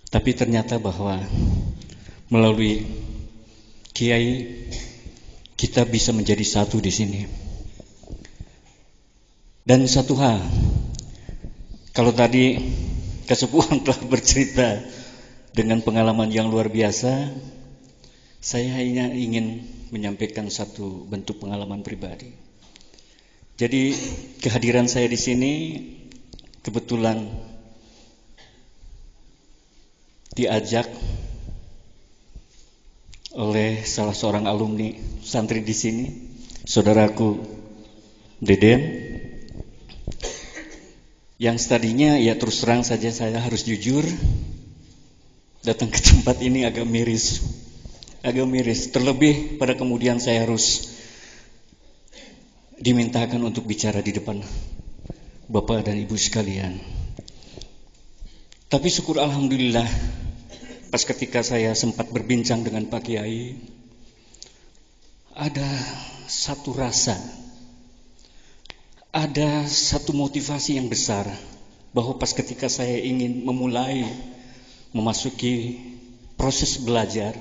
Tapi ternyata bahwa melalui Kiai kita bisa menjadi satu di sini. Dan satu hal, kalau tadi Kasepuhan telah bercerita dengan pengalaman yang luar biasa, saya hanya ingin menyampaikan satu bentuk pengalaman pribadi. Jadi kehadiran saya di sini kebetulan diajak oleh salah seorang alumni santri di sini, saudaraku Deden, yang tadinya ya terus terang saja saya harus jujur, datang ke tempat ini agak miris, terlebih pada kemudian saya harus dimintakan untuk bicara di depan Bapak dan Ibu sekalian. Tapi syukur alhamdulillah, pas ketika saya sempat berbincang dengan Pak Kiai, ada satu rasa, ada satu motivasi yang besar bahwa pas ketika saya ingin memasuki proses belajar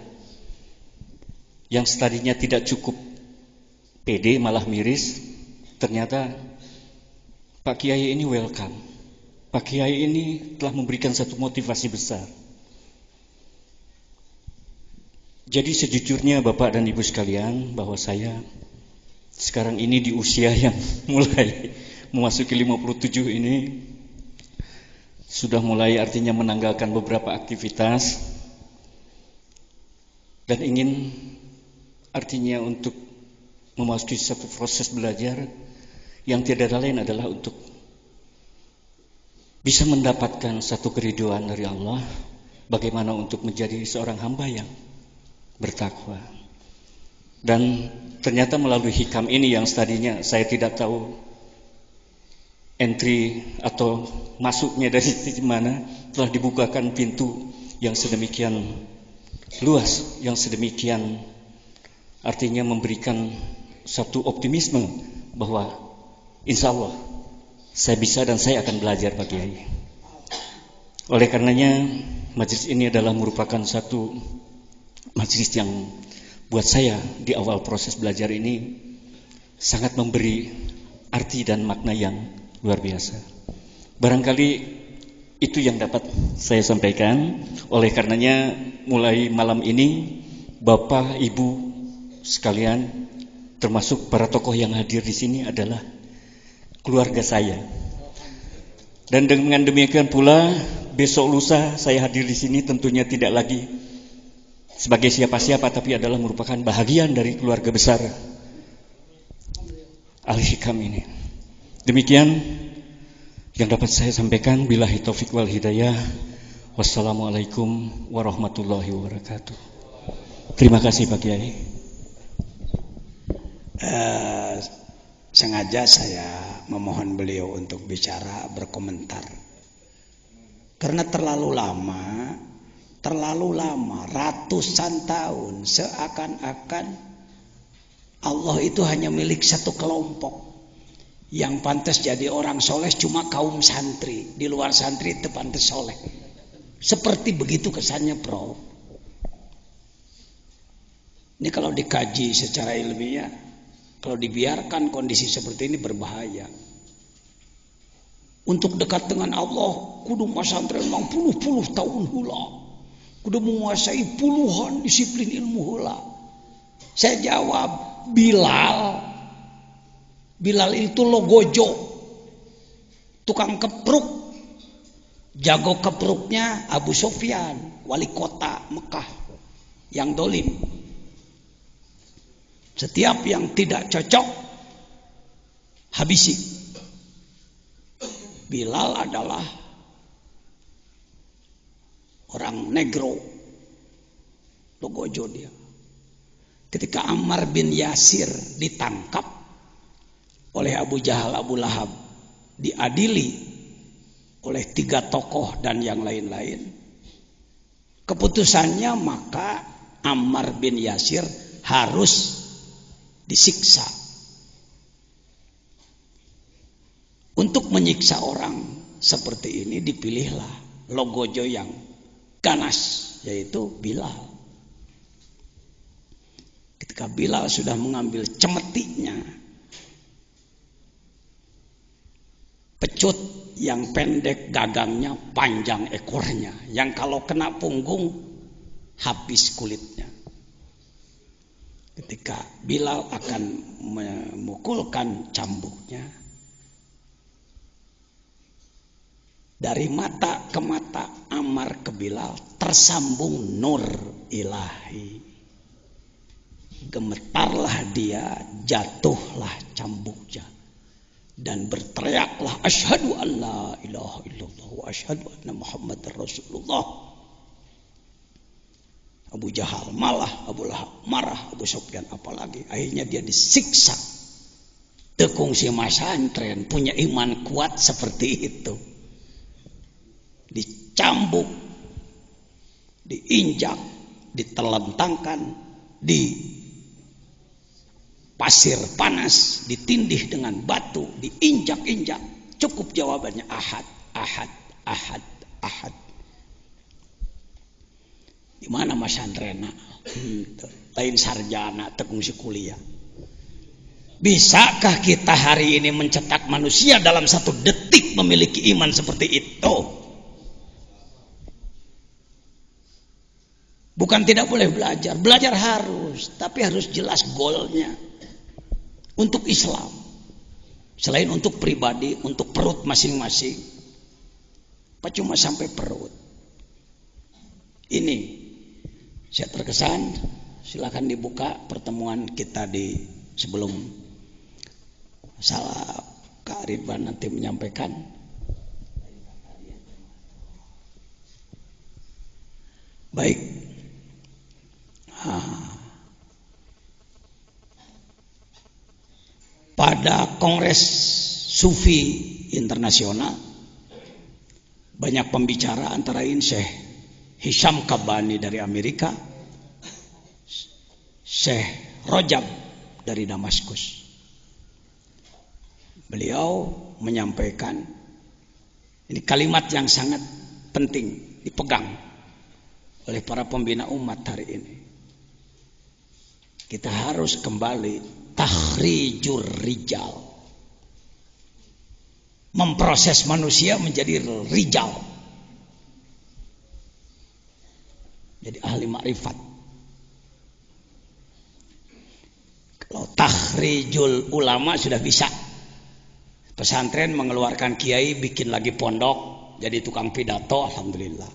yang tadinya tidak cukup pede malah miris, ternyata Pak Kiai ini welcome. Pak Kiai ini telah memberikan satu motivasi besar. Jadi sejujurnya Bapak dan Ibu sekalian, bahwa saya sekarang ini di usia yang mulai memasuki 57 ini, sudah mulai artinya menanggalkan beberapa aktivitas dan ingin artinya untuk memasuki satu proses belajar yang tiada lain adalah untuk bisa mendapatkan satu keridhaan dari Allah, bagaimana untuk menjadi seorang hamba yang bertakwa. Dan ternyata melalui hikam ini yang tadinya saya tidak tahu entry atau masuknya dari mana, telah dibukakan pintu yang sedemikian luas, yang sedemikian artinya memberikan satu optimisme bahwa insya Allah saya bisa dan saya akan belajar Pak Kiai. Oleh karenanya majelis ini adalah merupakan satu majelis yang buat saya di awal proses belajar ini sangat memberi arti dan makna yang luar biasa. Barangkali itu yang dapat saya sampaikan. Oleh karenanya mulai malam ini Bapak Ibu sekalian, termasuk para tokoh yang hadir di sini adalah keluarga saya. Dan dengan demikian pula besok lusa saya hadir di sini tentunya tidak lagi sebagai siapa-siapa, tapi adalah merupakan bahagian dari keluarga besar Al-Hikam ini. Demikian yang dapat saya sampaikan. Billahi taufik wal hidayah. Wassalamualaikum warahmatullahi wabarakatuh. Terima kasih Pak Kiai. Sengaja saya memohon beliau untuk bicara, berkomentar, karena terlalu lama, ratusan tahun, seakan-akan Allah itu hanya milik satu kelompok. Yang pantas jadi orang soleh cuma kaum santri, di luar santri itu pantas soleh. Seperti begitu kesannya, Prof. Ini kalau dikaji secara ilmiah, kalau dibiarkan kondisi seperti ini berbahaya. Untuk dekat dengan Allah, kudu masantren mang puluh tahun hula, kudu menguasai puluhan disiplin ilmu hula. Saya jawab, Bilal itu logojo, tukang kepruk. Jago kepruknya Abu Sufyan, wali kota Mekah yang dolim. Setiap yang tidak cocok habisi. Bilal adalah orang negro, logojo dia. Ketika Ammar bin Yasir ditangkap oleh Abu Jahal, Abu Lahab, diadili oleh 3 tokoh dan yang lain-lain, keputusannya maka Ammar bin Yasir harus disiksa. Untuk menyiksa orang seperti ini dipilihlah logojo yang ganas, yaitu Bilal. Ketika Bilal sudah mengambil cemetinya, pecut yang pendek gagangnya, panjang ekornya, yang kalau kena punggung habis kulitnya. Ketika Bilal akan memukulkan cambuknya, dari mata ke mata Ammar ke Bilal tersambung nur ilahi. Gemetarlah dia, jatuhlah cambuknya, dan berteriaklah, asyhadu an la ilaha illallah wa asyhadu anna Muhammadar Rasulullah. Abu Jahal malah, Abu Lahab marah, Abu Sufyan apalagi. Akhirnya dia disiksa. Tekung si masantren punya iman kuat seperti itu. Dicambuk, diinjak, ditelentangkan, pasir panas, ditindih dengan batu, diinjak-injak, cukup jawabannya ahad, ahad, ahad, ahad. Di mana Mas Andrena? Lain sarjana, tekungsi kuliah. Bisakah kita hari ini mencetak manusia dalam 1 detik memiliki iman seperti itu? Bukan tidak boleh belajar, belajar harus, tapi harus jelas goalnya untuk Islam. Selain untuk pribadi, untuk perut masing-masing. Apa cuma sampai perut? Ini saya terkesan, silakan dibuka pertemuan kita di sebelum salah Kak Ridwan nanti menyampaikan. Baik. Pada Kongres Sufi Internasional banyak pembicara, antara lain Syekh Hisham Kabani dari Amerika, Syekh Rojab dari Damaskus. Beliau menyampaikan, ini kalimat yang sangat penting dipegang oleh para pembina umat hari ini. Kita harus kembali takhrijur rijal, memproses manusia menjadi rijal, jadi ahli makrifat. Kalau takhrijul ulama sudah bisa, pesantren mengeluarkan kiai, bikin lagi pondok, jadi tukang pidato, alhamdulillah.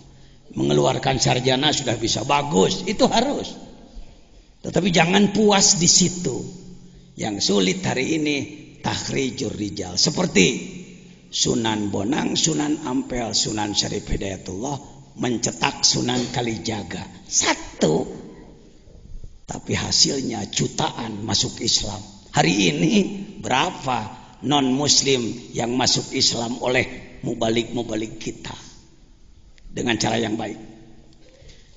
Mengeluarkan sarjana sudah bisa, bagus, itu harus. Tetapi jangan puas di situ. Yang sulit hari ini takhrijur rijal, seperti Sunan Bonang, Sunan Ampel, Sunan Syarif Hidayatullah mencetak Sunan Kalijaga 1, tapi hasilnya jutaan masuk Islam. Hari ini berapa non muslim yang masuk Islam oleh mubalik-mubalik kita dengan cara yang baik.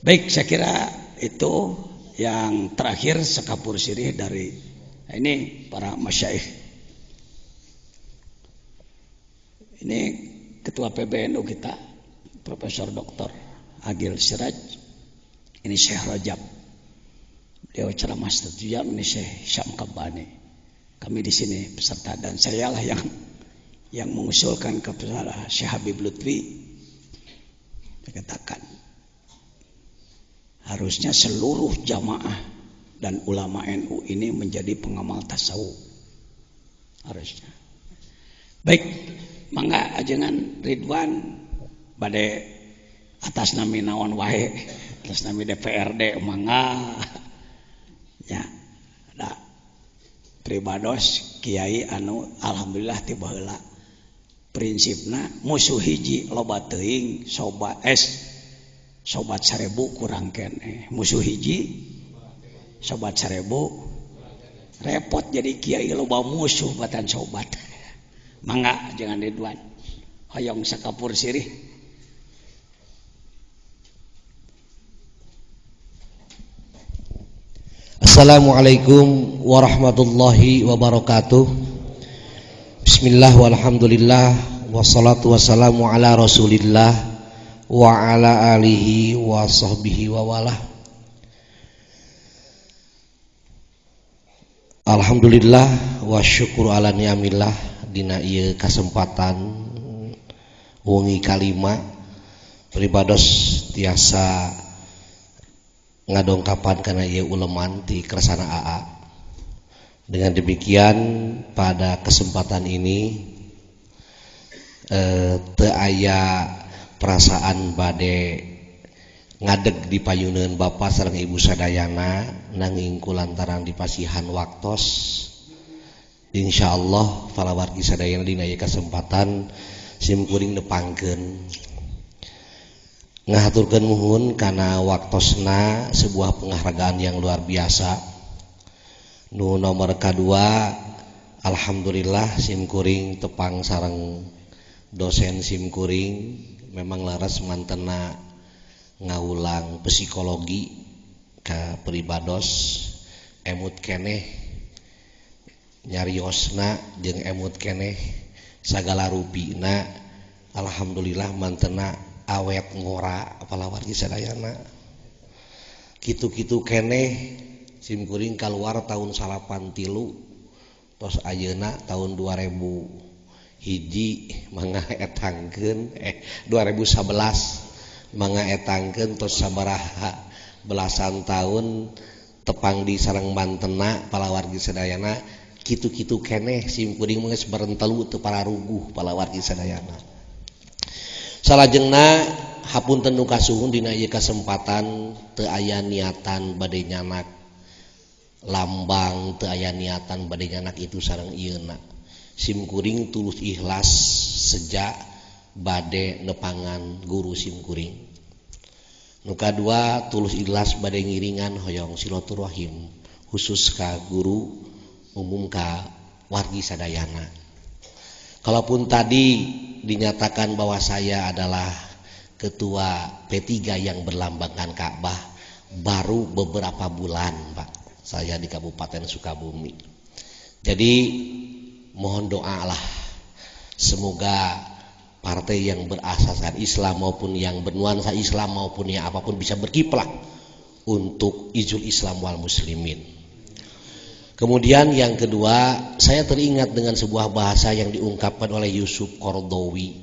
Baik, saya kira itu yang terakhir sekapur sirih dari ini para masyaikh. Ini ketua PBNU kita, Profesor Dr. Agil Siraj. Ini Syekh Rajab. Beliau ceramah setuju. Ini Syekh Hisham Kabani. Kami di sini peserta, dan saya lah yang mengusulkan kepada Syekh Habib Lutfi. Dia katakan harusnya seluruh jamaah dan ulama NU ini menjadi pengamal tasawuf, harusnya. Baik, mangga ajengan Ridwan bade atas nami naon wae, atas nami DPRD mangga ya. Da pribados kiai anu alhamdulillah tiba heula prinsipna musuh hiji loba teuing, sobat 1000 kurang keneh, musuh hiji sobat 1000 repot, jadi kiai loba musuh batan sobat. Mangga jangan Ridwan hoyong sakapur sirih. Assalamualaikum warahmatullahi wabarakatuh. Bismillah walhamdulillah wassalatu wassalamu ala rasulillah wa ala alihi wa sahbihi wa walah. Alhamdulillah wa syukur ala ni'amillah dina ieu kasempatan wengi kalima pribados tiasa ngadongkapan kana ieu uleman ti kersana AA. Dengan demikian pada kesempatan ini teu aya perasaan bade ngadeg di payuneun Bapak sareng Ibu sadayana, nanging kulantaran dipasihan waktos insyaallah falawargi sadayana dina ieu kesempatan simkuring nepangkeun ngahaturkeun muhun kana waktosna sebuah penghargaan yang luar biasa. Nu nomor kadua, alhamdulillah simkuring tepang sareng dosen simkuring memang laras mantena ngaulang psikologi ka peribados emut keneh nyariosna jeung emut keneh sagala rupina alhamdulillah mantena awet ngora palawargi sadayana kitu-kitu keneh simkuring keluar tahun 83 tos ayeuna tahun 2000 hiji mangga etangkeun 2011 mangga etangkeun tos sabaraha belasan tahun tepang di sareng Bantena palawargi sadayana kitu-kitu keneh simkuring geus barentelu teu pararuguh palawargi sadayana. Salajengna hapunten nu kasuhun dina ieu kasempatan teu aya niatan bade nyanak lambang, teu aya niatan bade nyanak itu sareng ieuna. Simkuring tulus ikhlas sejak bade nepangan guru simkuring. Nu kadua tulus ikhlas bade ngiringan hoyong silaturahim khusus ka guru umum ka wargi sadayana. Kalaupun tadi dinyatakan bahwa saya adalah ketua P3 yang berlambangkan Ka'bah baru beberapa bulan Pak saya di Kabupaten Sukabumi. Jadi mohon doa lah semoga partai yang berasaskan Islam maupun yang bernuansa Islam maupun yang apapun bisa berkiprah untuk izul Islam wal muslimin. Kemudian yang kedua, saya teringat dengan sebuah bahasa yang diungkapkan oleh Yusuf Qaradawi.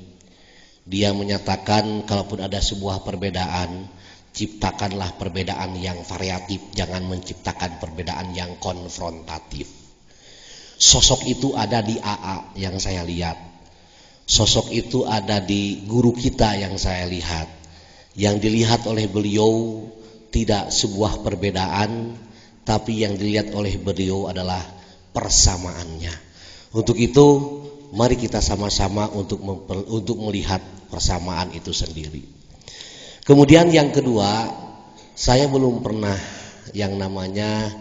Dia menyatakan kalaupun ada sebuah perbedaan, ciptakanlah perbedaan yang variatif, jangan menciptakan perbedaan yang konfrontatif. Sosok itu ada di AA yang saya lihat. Sosok itu ada di guru kita yang saya lihat. Yang dilihat oleh beliau tidak sebuah perbedaan, tapi yang dilihat oleh beliau adalah persamaannya. Untuk itu, mari kita sama-sama untuk melihat persamaan itu sendiri. Kemudian yang kedua, saya belum pernah yang namanya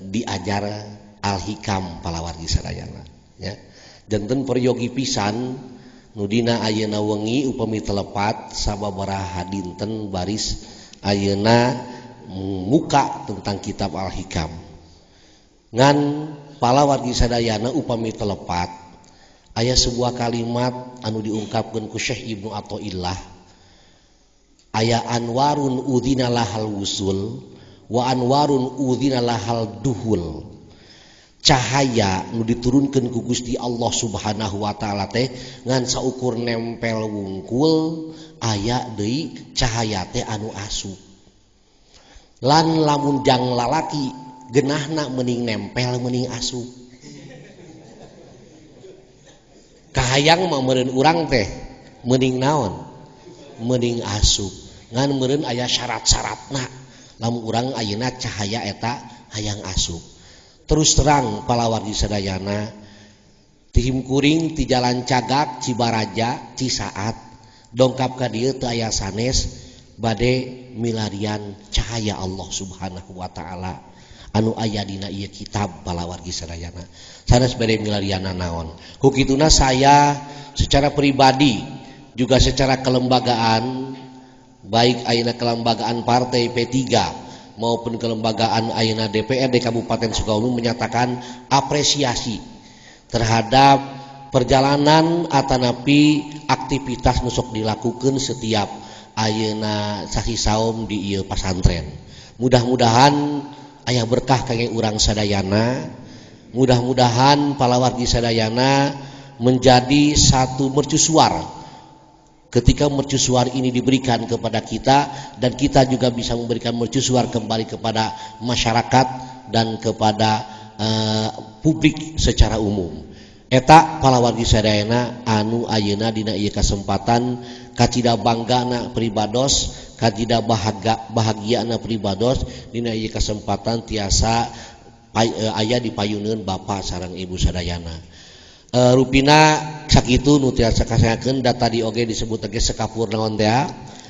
diajar al-hikam palawargi sadayana. Ya. Janten peryogi pisan nudina ayeuna wengi upami telepat sababaraha dinten baris ayeuna muka tentang kitab al-hikam. Ngan palawargi sadayana upami telepat aya sebuah kalimat anu diungkapkeun ku Syekh Ibnu Athaillah. Aya anwarun udzina lahal wusul wa anwarun udzina lahal duhul. Cahaya nu diturunkeun ku Gusti Allah Subhanahu wa taala teh ngan saukur nempel wungkul aya deui cahaya teh anu asup. Lan lamun jang lalaki genahna mending nempel mending asup. Kahayang mah meureun urang teh mending naon? Mending asup. Ngan meureun aya syarat-syaratna. Lamun urang ayeuna cahaya eta hayang asup. Terus terang palawargi sadayana ti himkuring ti jalan Cagak, Cibaraja, Cisaat dongkap ka dieu teu aya sanes bade milarian cahaya Allah Subhanahu wa taala anu aya dina ieu kitab palawargi sadayana. Sanes bade milarianna naon? Ku kituna saya secara pribadi juga secara kelembagaan baik ayeuna kelembagaan partai P3 maupun kelembagaan ayeuna DPRD Kabupaten Sukabumi menyatakan apresiasi terhadap perjalanan atanapi aktivitas nu sok dilakukeun setiap ayeuna sasi saum di ieu pasantren. Mudah-mudahan aya berkah kangge urang sadayana. Mudah-mudahan palawargi sadayana menjadi satu mercusuar. Ketika mercusuar ini diberikan kepada kita dan kita juga bisa memberikan mercusuar kembali kepada masyarakat dan kepada publik secara umum. Eta palawargi sadayana anu ayeuna dina ieu kasempatan kacida banggana pribados, kacida bahagiana pribados dina ieu kasempatan tiasa aya di payuneun Bapak sareng Ibu sadayana. Rupina sakitu nu tiasa kasayakeun da tadi oge disebut ge sekapur naon teh?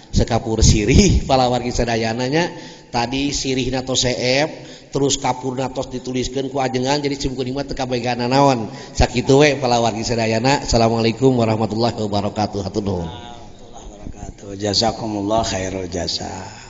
Sekapur sirih palawargi sadayana nya. Tadi sirihna tos seep, terus kapurna tos dituliskeun ku ajengan jadi simkuring mah teu kabegana naon. Sakitu we palawargi sadayana. Assalamualaikum warahmatullahi wabarakatuh. Hatur nuhun. Jazakumullah khairul jazaa.